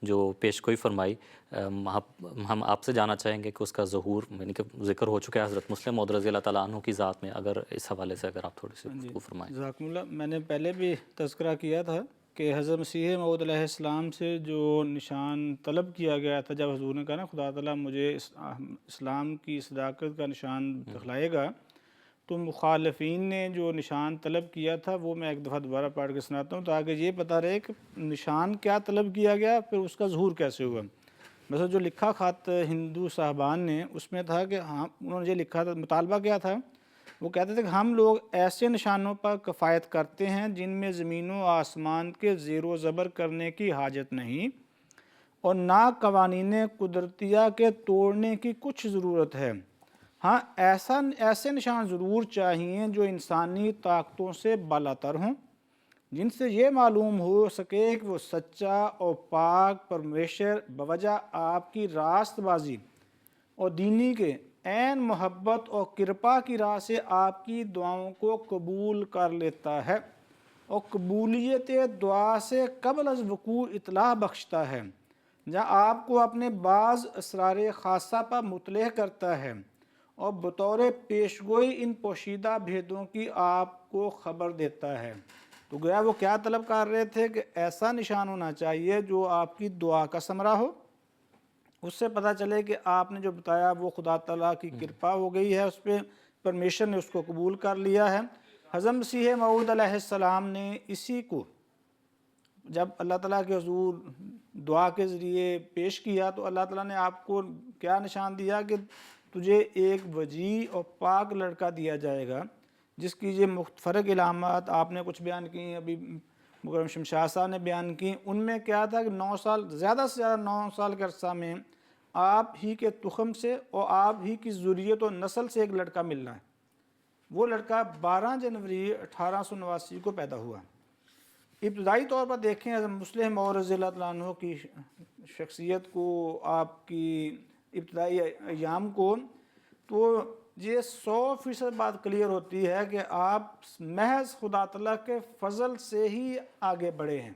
جو پیش گوئی فرمائی، ہم آپ سے جاننا چاہیں گے کہ اس کا ظہور یعنی کہ ذکر ہو چکا ہے حضرت مسلم موعود رضی اللہ تعالیٰ عنہ کی ذات میں، اگر اس حوالے سے اگر آپ تھوڑی سی گفتگو فرمائیں۔
جزاکم اللہ۔ میں نے پہلے بھی تذکرہ کیا تھا کہ حضرت مسیح موعود علیہ السلام سے جو نشان طلب کیا گیا تھا، جب حضور نے کہا نا خدا تعالیٰ مجھے اسلام کی صداقت کا نشان دکھلائے گا، تو مخالفین نے جو نشان طلب کیا تھا وہ میں ایک دفعہ دوبارہ پڑھ کے سناتا ہوں تاکہ یہ پتہ رہے کہ نشان کیا طلب کیا گیا، پھر اس کا ظہور کیسے ہوا۔ مثلا جو لکھا خط ہندو صاحبان نے، اس میں تھا کہ انہوں نے یہ لکھا تھا، مطالبہ کیا تھا، وہ کہتے تھے کہ ہم لوگ ایسے نشانوں پر کفایت کرتے ہیں جن میں زمین و آسمان کے زیر و زبر کرنے کی حاجت نہیں اور نہ قوانین قدرتیہ کے توڑنے کی کچھ ضرورت ہے۔ ہاں ایسے نشان ضرور چاہیے جو انسانی طاقتوں سے بالاتر ہوں، جن سے یہ معلوم ہو سکے کہ وہ سچا اور پاک پرمیشر بوجہ آپ کی راست بازی اور دینی کے عین محبت اور کرپا کی راہ سے آپ کی دعاؤں کو قبول کر لیتا ہے اور قبولیت دعا سے قبل از وقوع اطلاع بخشتا ہے، جہاں آپ کو اپنے بعض اسرار خاصہ پر مطلع کرتا ہے اور بطور پیشگوئی ان پوشیدہ بھیدوں کی آپ کو خبر دیتا ہے۔ تو گویا وہ کیا طلب کر رہے تھے کہ ایسا نشان ہونا چاہیے جو آپ کی دعا کا ثمرہ ہو، اس سے پتہ چلے کہ آپ نے جو بتایا وہ خدا تعالیٰ کی کرپا ہو گئی ہے اس پہ، پرمیشن نے اس کو قبول کر لیا ہے۔ حضرت مسیح موعود علیہ السلام نے اسی کو جب اللہ تعالیٰ کے حضور دعا کے ذریعے پیش کیا تو اللہ تعالیٰ نے آپ کو کیا نشان دیا کہ تجھے ایک وجیح اور پاک لڑکا دیا جائے گا، جس کی یہ مختلف علامات آپ نے کچھ بیان کی، ابھی مکرم شمشاد صاحب نے بیان کی۔ ان میں کیا تھا کہ 9 سال، زیادہ سے زیادہ 9 سال کے عرصہ میں آپ ہی کے تخم سے اور آپ ہی کی ذریت و نسل سے ایک لڑکا ملنا ہے۔ وہ لڑکا 12 جنوری 1889 کو پیدا ہوا۔ ابتدائی طور پر دیکھیں حضرت مسلم موعود رضی اللہ عنہ کی شخصیت کو، آپ کی ابتدائی ایام کو، تو یہ 100% بات کلیئر ہوتی ہے کہ آپ محض خدا تعالیٰ کے فضل سے ہی آگے بڑھے ہیں،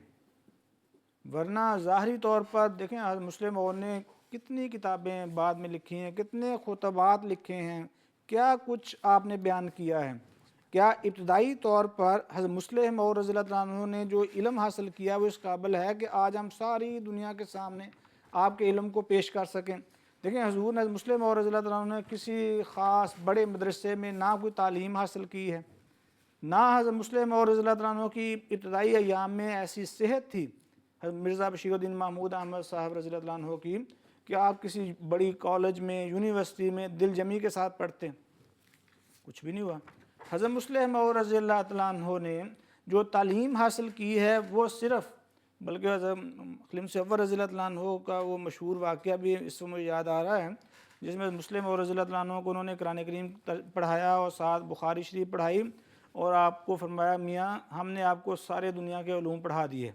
ورنہ ظاہری طور پر دیکھیں حضرت مسلم موعود نے کتنی کتابیں بعد میں لکھی ہیں، کتنے خطبات لکھے ہیں، کیا کچھ آپ نے بیان کیا ہے۔ کیا ابتدائی طور پر حضرت مسلم موعود رضی اللہ عنہ نے جو علم حاصل کیا وہ اس قابل ہے کہ آج ہم ساری دنیا کے سامنے آپ کے علم کو پیش کر سکیں۔ دیکھیں حضور نے مسلم موعود رضی اللہ عنہ نے کسی خاص بڑے مدرسے میں نہ کوئی تعلیم حاصل کی ہے، نہ حضرت مسلم موعود رضی اللہ عنہ کی ابتدائی ایام میں ایسی صحت تھی حضرت مرزا بشیر الدین محمود احمد صاحب رضی اللہ عنہ کی کہ آپ کسی بڑی کالج میں، یونیورسٹی میں دل جمی کے ساتھ پڑھتے، کچھ بھی نہیں ہوا۔ حضرت مسلم موعود رضی اللہ عنہ نے جو تعلیم حاصل کی ہے وہ صرف، بلکہ حضرت خلیم صفر رضی اللہ عنہ کا وہ مشہور واقعہ بھی اس میں یاد آ رہا ہے، جس میں مسلم موعود رضی اللہ عنہ کو انہوں نے قرآن کریم پڑھایا اور ساتھ بخاری شریف پڑھائی اور آپ کو فرمایا میاں ہم نے آپ کو سارے دنیا کے علوم پڑھا دیے۔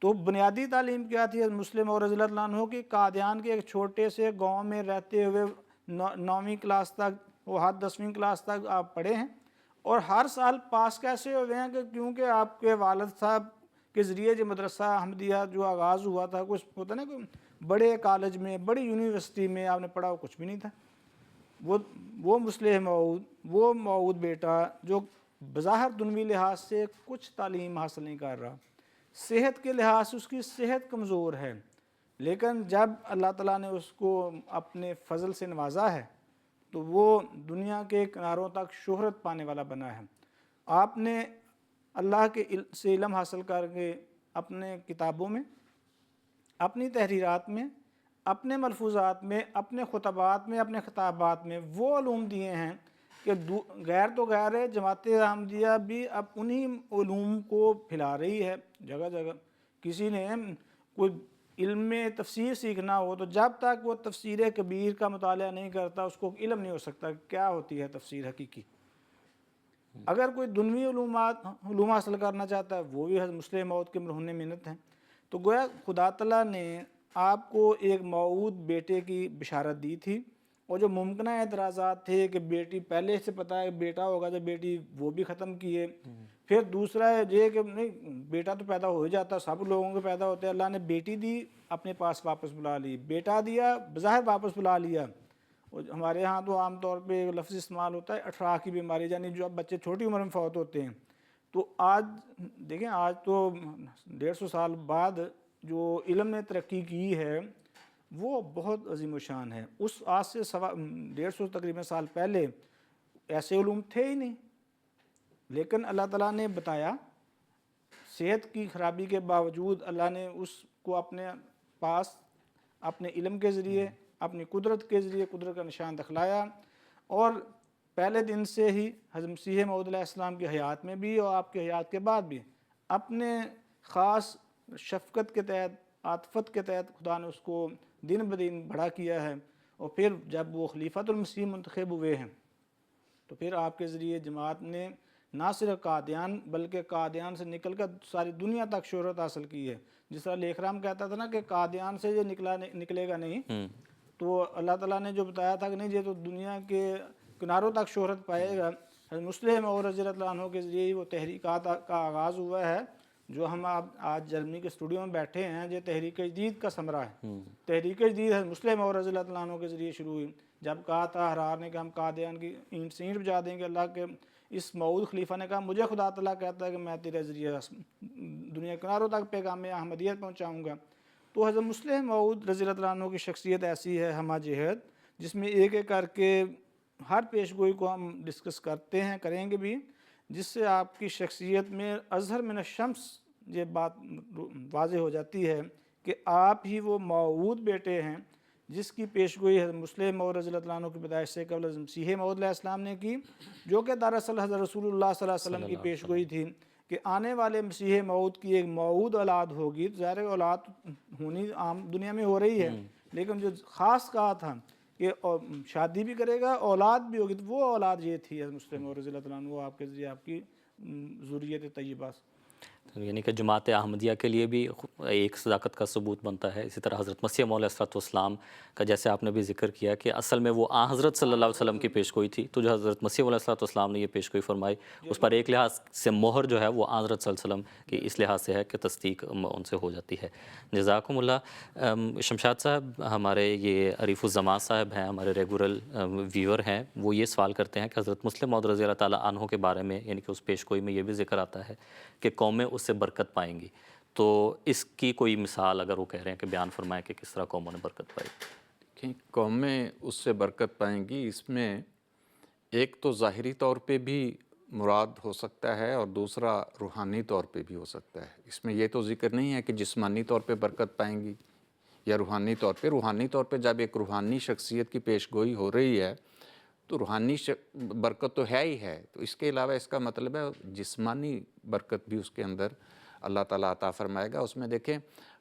تو بنیادی تعلیم کیا تھی مسلم موعود رضی اللہ عنہ کی؟ قادیان کے ایک چھوٹے سے گاؤں میں رہتے ہوئے 9ویں کلاس تک وہ حد 10ویں کلاس تک آپ پڑھے ہیں، اور ہر سال پاس کیسے ہوئے ہیں کہ کیونکہ آپ کے والد صاحب کے ذریعے جو مدرسہ احمدیہ جو آغاز ہوا تھا، کچھ ہوتا نا کہ بڑے کالج میں، بڑی یونیورسٹی میں آپ نے پڑھا، وہ کچھ بھی نہیں تھا۔ وہ مسلم موعود، وہ موعود بیٹا جو بظاہر دنوی لحاظ سے کچھ تعلیم حاصل نہیں کر رہا، صحت کے لحاظ سے اس کی صحت کمزور ہے، لیکن جب اللہ تعالیٰ نے اس کو اپنے فضل سے نوازا ہے تو وہ دنیا کے کناروں تک شہرت پانے والا بنا ہے۔ آپ نے اللہ کے سے علم حاصل کر کے اپنے کتابوں میں، اپنی تحریرات میں، اپنے ملفوظات میں، اپنے خطبات میں، اپنے خطابات میں وہ علوم دیے ہیں کہ غیر تو غیر ہے، جماعت احمدیہ بھی اب انہی علوم کو پھیلا رہی ہے جگہ جگہ۔ کسی نے کوئی علم تفسیر سیکھنا ہو تو جب تک وہ تفسیر کبیر کا مطالعہ نہیں کرتا اس کو علم نہیں ہو سکتا کیا ہوتی ہے تفسیر حقیقی۔ اگر کوئی دنوی علوم حاصل کرنا چاہتا ہے وہ بھی حضرت مسلم موعود کے مرہون منت ہیں۔ تو گویا خدا تعالیٰ نے آپ کو ایک موعود بیٹے کی بشارت دی تھی، اور جو ممکنہ اعتراضات تھے کہ بیٹی پہلے سے پتہ ہے بیٹا ہوگا تو بیٹی، وہ بھی ختم کیے۔ پھر دوسرا ہے یہ کہ نہیں، بیٹا تو پیدا ہو ہی جاتا، سب لوگوں کے پیدا ہوتے ہیں، اللہ نے بیٹی دی اپنے پاس واپس بلا لی، بیٹا دیا بظاہر واپس بلا لیا۔ اور ہمارے ہاں تو عام طور پہ ایک لفظ استعمال ہوتا ہے 18 کی بیماری، یعنی جو اب بچے چھوٹی عمر میں فوت ہوتے ہیں۔ تو آج دیکھیں، آج تو 150 سال بعد جو علم نے ترقی کی ہے وہ بہت عظیم و شان ہے۔ اس آج سے 150 تقریباً سال پہلے ایسے علوم تھے ہی نہیں، لیکن اللہ تعالیٰ نے بتایا، صحت کی خرابی کے باوجود اللہ نے اس کو اپنے پاس اپنے علم کے ذریعے، اپنی قدرت کے ذریعے قدرت کا نشان دکھلایا، اور پہلے دن سے ہی حضرت مسیح موعود علیہ السلام کی حیات میں بھی اور آپ کی حیات کے بعد بھی اپنے خاص شفقت کے تحت، عاطفت کے تحت خدا نے اس کو دن بدن بڑا کیا ہے۔ اور پھر جب وہ خلیفۃ المسیح منتخب ہوئے ہیں تو پھر آپ کے ذریعے جماعت نے نہ صرف قادیان بلکہ قادیان سے نکل کر ساری دنیا تک شہرت حاصل کی ہے۔ جس طرح لیکھ رام کہتا تھا نا کہ قادیان سے یہ نکلے گا نہیں، تو اللہ تعالیٰ نے جو بتایا تھا کہ نہیں یہ تو دنیا کے کناروں تک شہرت پائے گا، حضرت مسلم موعود رضی اللہ عنہ کے ذریعے ہی وہ تحریکات کا آغاز ہوا ہے۔ جو ہم آج جرمنی کے اسٹوڈیو میں بیٹھے ہیں، یہ تحریک جدید کا ثمرہ ہے۔ تحریک جدید حضرت مسلم موعود رضی اللہ عنہ کے ذریعے شروع ہوئی۔ جب کہا تھا حرار نے کہ ہم قادیان کی اینٹ سے اینٹ بجا دیں گے، اللہ کے اس موعود خلیفہ نے کہا مجھے خدا تعالیٰ کہتا ہے کہ میں تیرے ذریعے دنیا کے کناروں تک پیغام احمدیت پہنچاؤں گا۔ تو حضرت مسلم موعود رضی اللہ عنہ کی شخصیت ایسی ہے ہمہ جہت، جس میں ایک ایک کر کے ہر پیش گوئی کو ہم ڈسکس کرتے ہیں، کریں گے بھی، جس سے آپ کی شخصیت میں اظہر من الشمس یہ بات واضح ہو جاتی ہے کہ آپ ہی وہ موعود بیٹے ہیں جس کی پیشگوئی حضرت مسلم موعود رضی اللہ عنہ کی پیدائش سے قبل حضرت مسیح موعود علیہ السلام نے کی، جو کہ دراصل حضرت رسول اللہ صلی اللہ علیہ وسلم کی پیشگوئی تھی کہ آنے والے مسیح موعود کی ایک موعود اولاد ہوگی۔ تو ظاہر اولاد ہونی عام دنیا میں ہو رہی ہے، لیکن جو خاص کہا تھا کہ شادی بھی کرے گا اولاد بھی ہوگی، تو وہ اولاد یہ تھی حضرت مسلم موعود رضی اللہ عنہ، وہ آپ کے ذریعے آپ کی ذریت طیبہ۔
یعنی کہ جماعت احمدیہ کے لیے بھی ایک صداقت کا ثبوت بنتا ہے۔ اسی طرح حضرت مسیح موعود علیہ السلام کا جیسے آپ نے بھی ذکر کیا کہ اصل میں وہ حضرت صلی اللہ علیہ وسلم کی پیشگوئی تھی، تو جو حضرت مسیح علیہ السلام نے یہ پیشگوئی فرمائی اس پر ایک لحاظ سے مہر جو ہے وہ حضرت صلی اللہ علیہ وسلم کی اس لحاظ سے ہے کہ تصدیق ان سے ہو جاتی ہے۔ جزاکم اللہ۔ شمشاد صاحب، ہمارے یہ عریف الزمان صاحب ہیں، ہمارے ریگولر ویور ہیں، وہ یہ سوال کرتے ہیں کہ حضرت مسلم موعود رضی اللہ تعالیٰ عنہ کے بارے میں، یعنی کہ اس پیشگوئی میں یہ بھی ذکر آتا ہے کہ قومیں اس سے برکت پائیں گی، تو اس کی کوئی مثال اگر وہ کہہ رہے ہیں کہ بیان فرمائیں کہ کس طرح قوموں نے برکت پائی؟
کہ قومیں اس سے برکت پائیں گی، اس میں ایک تو ظاہری طور پہ بھی مراد ہو سکتا ہے اور دوسرا روحانی طور پہ بھی ہو سکتا ہے۔ اس میں یہ تو ذکر نہیں ہے کہ جسمانی طور پہ برکت پائیں گی یا روحانی طور پہ۔ روحانی طور پہ جب ایک روحانی شخصیت کی پیشگوئی ہو رہی ہے تو روحانی برکت تو ہے ہی ہے، تو اس کے علاوہ اس کا مطلب ہے جسمانی برکت بھی اس کے اندر اللہ تعالیٰ عطا فرمائے گا۔ اس میں دیکھیں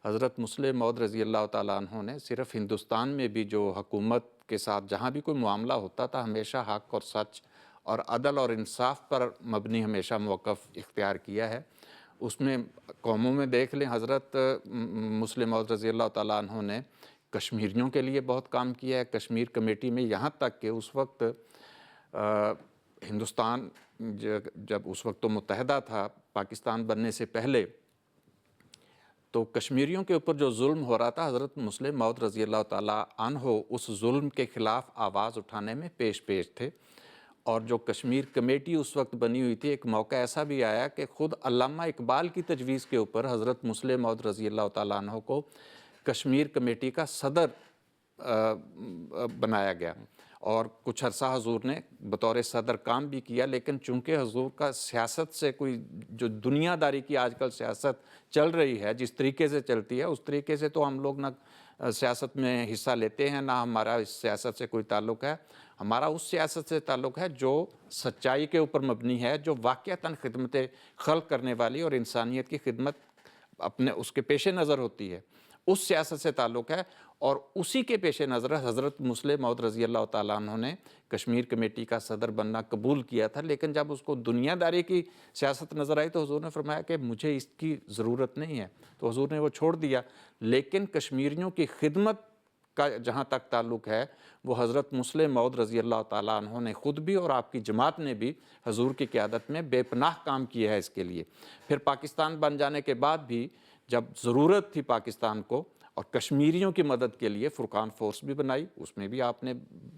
حضرت مسلم موعود رضی اللہ تعالیٰ عنہ نے صرف ہندوستان میں بھی جو حکومت کے ساتھ جہاں بھی کوئی معاملہ ہوتا تھا ہمیشہ حق اور سچ اور عدل اور انصاف پر مبنی ہمیشہ موقف اختیار کیا ہے۔ اس میں قوموں میں دیکھ لیں، حضرت مسلم موعود رضی اللہ تعالیٰ عنہ نے کشمیریوں کے لیے بہت کام کیا ہے، کشمیر کمیٹی میں، یہاں تک کہ اس وقت ہندوستان جب اس وقت تو متحدہ تھا پاکستان بننے سے پہلے، تو کشمیریوں کے اوپر جو ظلم ہو رہا تھا حضرت مسلم موعود رضی اللہ تعالیٰ عنہ اس ظلم کے خلاف آواز اٹھانے میں پیش تھے۔ اور جو کشمیر کمیٹی اس وقت بنی ہوئی تھی، ایک موقع ایسا بھی آیا کہ خود علامہ اقبال کی تجویز کے اوپر حضرت مسلم موعود رضی اللہ تعالیٰ عنہ کو کشمیر کمیٹی کا صدر بنایا گیا اور کچھ عرصہ حضور نے بطور صدر کام بھی کیا، لیکن چونکہ حضور کا سیاست سے کوئی جو دنیا داری کی آج کل سیاست چل رہی ہے جس طریقے سے چلتی ہے اس طریقے سے تو ہم لوگ نہ سیاست میں حصہ لیتے ہیں، نہ ہمارا اس سیاست سے کوئی تعلق ہے. ہمارا اس سیاست سے تعلق ہے جو سچائی کے اوپر مبنی ہے، جو واقعتاً خدمت خلق کرنے والی اور انسانیت کی خدمت اپنے اس کے پیش نظر ہوتی ہے، اس سیاست سے تعلق ہے. اور اسی کے پیش نظر حضرت مسلم موعود رضی اللہ تعالیٰ عنہ نے کشمیر کمیٹی کا صدر بننا قبول کیا تھا، لیکن جب اس کو دنیا داری کی سیاست نظر آئی تو حضور نے فرمایا کہ مجھے اس کی ضرورت نہیں ہے، تو حضور نے وہ چھوڑ دیا. لیکن کشمیریوں کی خدمت کا جہاں تک تعلق ہے وہ حضرت مسلم موعود رضی اللہ تعالیٰ عنہ نے خود بھی اور آپ کی جماعت نے بھی حضور کی قیادت میں بے پناہ کام کیا ہے اس کے لیے. پھر پاکستان بن جانے کے بعد بھی جب ضرورت تھی پاکستان کو اور کشمیریوں کی مدد کے لیے فرقان فورس بھی بنائی، اس میں بھی آپ نے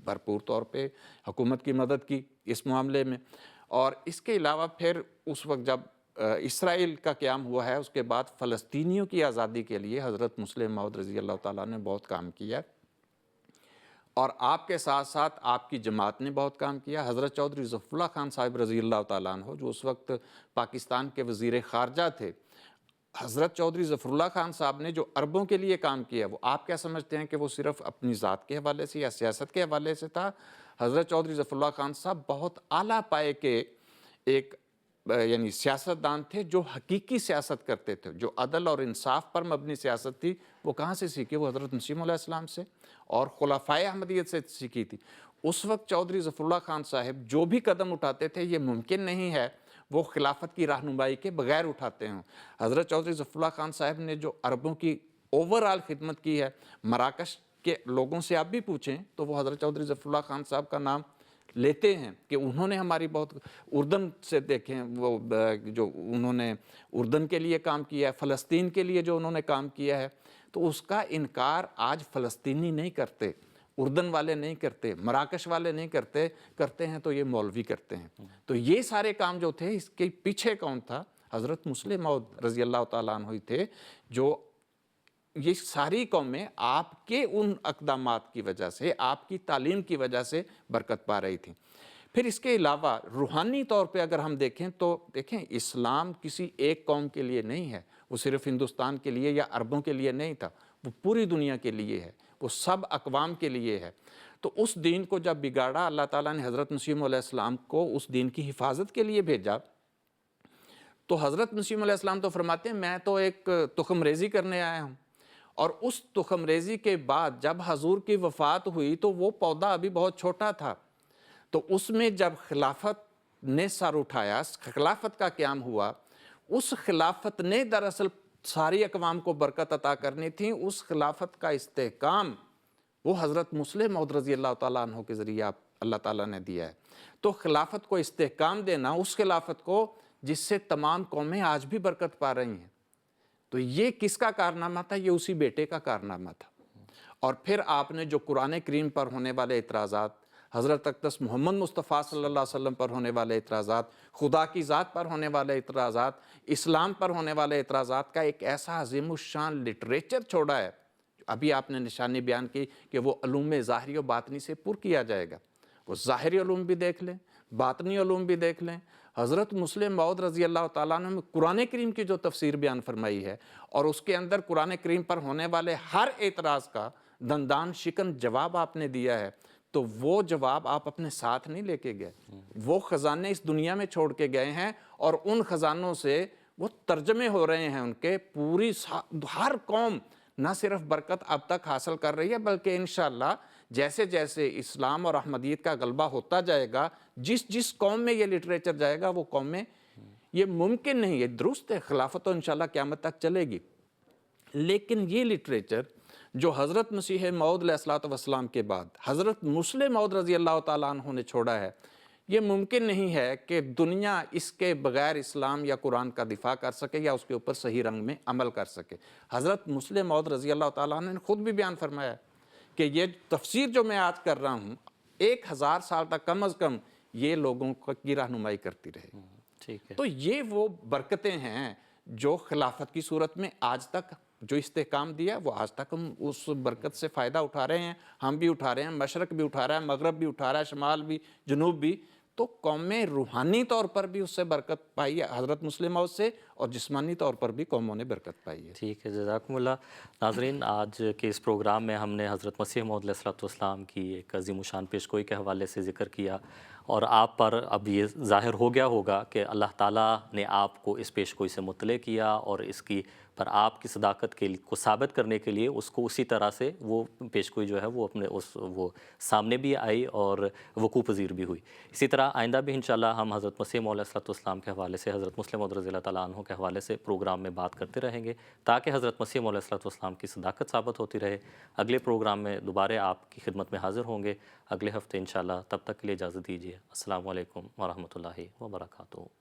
بھرپور طور پہ حکومت کی مدد کی اس معاملے میں. اور اس کے علاوہ پھر اس وقت جب اسرائیل کا قیام ہوا ہے اس کے بعد فلسطینیوں کی آزادی کے لیے حضرت مسلم موعود رضی اللہ تعالیٰ نے بہت کام کیا، اور آپ کے ساتھ ساتھ آپ کی جماعت نے بہت کام کیا. حضرت چودھری ظفر اللہ خان صاحب رضی اللہ تعالیٰ عنہ جو اس وقت پاکستان کے وزیر خارجہ تھے، حضرت چودھری ظفر اللہ خان صاحب نے جو عربوں کے لیے کام کیا وہ آپ کیا سمجھتے ہیں کہ وہ صرف اپنی ذات کے حوالے سے یا سیاست کے حوالے سے تھا؟ حضرت چودھری ظفر اللہ خان صاحب بہت اعلیٰ پائے کے ایک یعنی سیاستدان تھے جو حقیقی سیاست کرتے تھے، جو عدل اور انصاف پر مبنی سیاست تھی. وہ کہاں سے سیکھی؟ وہ حضرت مسیح علیہ السلام سے اور خلفائے احمدیت سے سیکھی تھی. اس وقت چودھری ظفر اللہ خان صاحب جو بھی قدم اٹھاتے تھے یہ ممکن نہیں ہے وہ خلافت کی رہنمائی کے بغیر اٹھاتے ہوں. حضرت چودھری ظفر اللہ خان صاحب نے جو عربوں کی اوورآل خدمت کی ہے، مراکش کے لوگوں سے آپ بھی پوچھیں تو وہ حضرت چودھری ظفر اللہ خان صاحب کا نام لیتے ہیں کہ انہوں نے ہماری بہت اردن سے دیکھیں وہ جو انہوں نے اردن کے لیے کام کیا ہے، فلسطین کے لیے جو انہوں نے کام کیا ہے، تو اس کا انکار آج فلسطینی نہیں کرتے، اردن والے نہیں کرتے، مراکش والے نہیں کرتے، کرتے ہیں تو یہ مولوی کرتے ہیں. تو یہ سارے کام جو تھے اس کے پیچھے کون تھا؟ حضرت مسلم موعود رضی اللہ تعالیٰ عنہ ہی تھے جو یہ ساری قومیں آپ کے ان اقدامات کی وجہ سے، آپ کی تعلیم کی وجہ سے برکت پا رہی تھیں. پھر اس کے علاوہ روحانی طور پہ اگر ہم دیکھیں تو دیکھیں اسلام کسی ایک قوم کے لیے نہیں ہے، وہ صرف ہندوستان کے لیے یا عربوں کے لیے نہیں تھا، وہ پوری دنیا کے لیے ہے، وہ سب اقوام کے لیے ہے. تو اس دین کو جب بگاڑا، اللہ تعالیٰ نے حضرت مسیح علیہ السلام کو اس دین کی حفاظت کے لیے بھیجا. تو حضرت مسیح علیہ السلام تو فرماتے ہیں میں تو ایک تخم ریزی کرنے آیا ہوں، اور اس تخم ریزی کے بعد جب حضور کی وفات ہوئی تو وہ پودا ابھی بہت چھوٹا تھا. تو اس میں جب خلافت نے سر اٹھایا، خلافت کا قیام ہوا، اس خلافت نے دراصل ساری اقوام کو برکت عطا کرنی تھی. اس خلافت کا استحکام وہ حضرت مسلم موعود رضی اللہ تعالیٰ عنہ کے ذریعہ اللہ تعالیٰ نے دیا ہے. تو خلافت کو استحکام دینا، اس خلافت کو جس سے تمام قومیں آج بھی برکت پا رہی ہیں، تو یہ کس کا کارنامہ تھا؟ یہ اسی بیٹے کا کارنامہ تھا. اور پھر آپ نے جو قرآن کریم پر ہونے والے اعتراضات، حضرت اقدس محمد مصطفیٰ صلی اللہ علیہ وسلم پر ہونے والے اعتراضات، خدا کی ذات پر ہونے والے اعتراضات، اسلام پر ہونے والے اعتراضات کا ایک ایسا عظیم الشان لٹریچر چھوڑا ہے. ابھی آپ نے نشانی بیان کی کہ وہ علوم ظاہری و باطنی سے پر کیا جائے گا. وہ ظاہری علوم بھی دیکھ لیں، باطنی علوم بھی دیکھ لیں. حضرت مسلم موعود رضی اللہ تعالیٰ عنہ نے قرآن کریم کی جو تفسیر بیان فرمائی ہے اور اس کے اندر قرآن کریم پر ہونے والے ہر اعتراض کا دندان شکن جواب آپ نے دیا ہے. تو وہ جواب آپ اپنے ساتھ نہیں لے کے گئے، وہ خزانے اس دنیا میں چھوڑ کے گئے ہیں، اور ان خزانوں سے وہ ترجمے ہو رہے ہیں ان کے. پوری ہر قوم نہ صرف برکت اب تک حاصل کر رہی ہے بلکہ انشاءاللہ جیسے جیسے اسلام اور احمدیت کا غلبہ ہوتا جائے گا، جس قوم میں یہ لٹریچر جائے گا وہ قوم میں یہ ممکن نہیں. یہ درست ہے، خلافت تو انشاءاللہ قیامت تک چلے گی، لیکن یہ لٹریچر جو حضرت مسیح موعود علیہ السلام کے بعد حضرت مسلم موعود رضی اللہ تعالیٰ عنہ نے چھوڑا ہے، یہ ممکن نہیں ہے کہ دنیا اس کے بغیر اسلام یا قرآن کا دفاع کر سکے یا اس کے اوپر صحیح رنگ میں عمل کر سکے. حضرت مسلم موعود رضی اللہ تعالیٰ عنہ نے خود بھی بیان فرمایا کہ یہ تفسیر جو میں آج کر رہا ہوں 1000 سال تک کم از کم یہ لوگوں کی رہنمائی کرتی رہے.
ٹھیک ہے.
تو یہ وہ برکتیں ہیں جو خلافت کی صورت میں آج تک جو استحکام دیا وہ آج تک ہم اس برکت سے فائدہ اٹھا رہے ہیں، ہم بھی اٹھا رہے ہیں، مشرق بھی اٹھا رہا ہے، مغرب بھی اٹھا رہا ہے، شمال بھی، جنوب بھی، تو قومیں روحانی طور پر بھی اس سے برکت پائی ہے حضرت مسلم موعود سے، اور جسمانی طور پر بھی قوموں نے برکت پائی ہے۔
ٹھیک ہے، جزاکم اللہ۔ ناظرین، آج کے اس پروگرام میں ہم نے حضرت مسیح موعود علیہ الصلوۃ والسلام کی ایک عظیم الشان پیشگوئی کے حوالے سے ذکر کیا، اور آپ پر اب یہ ظاہر ہو گیا ہوگا کہ اللہ تعالیٰ نے آپ کو اس پیشگوئی سے مطلع کیا، اور اس کی پر آپ کی صداقت کو ثابت کرنے کے لیے اس کو اسی طرح سے وہ پیشگوئی جو ہے وہ اپنے وہ سامنے بھی آئی اور وقوع پذیر بھی ہوئی۔ اسی طرح آئندہ بھی انشاءاللہ ہم حضرت مسیح موعود علیہ الصلوۃ والسلام کے حوالے سے، حضرت مسلم موعود رضی اللہ تعالیٰ عنہ کے حوالے سے پروگرام میں بات کرتے رہیں گے، تاکہ حضرت مسیح موعود علیہ الصلوۃ والسلام کی صداقت ثابت ہوتی رہے۔ اگلے پروگرام میں دوبارہ آپ کی خدمت میں حاضر ہوں گے اگلے ہفتے انشاءاللہ۔ تب تک کے لیے اجازت دیجیے۔ السلام علیکم ورحمۃ اللہ وبرکاتہ۔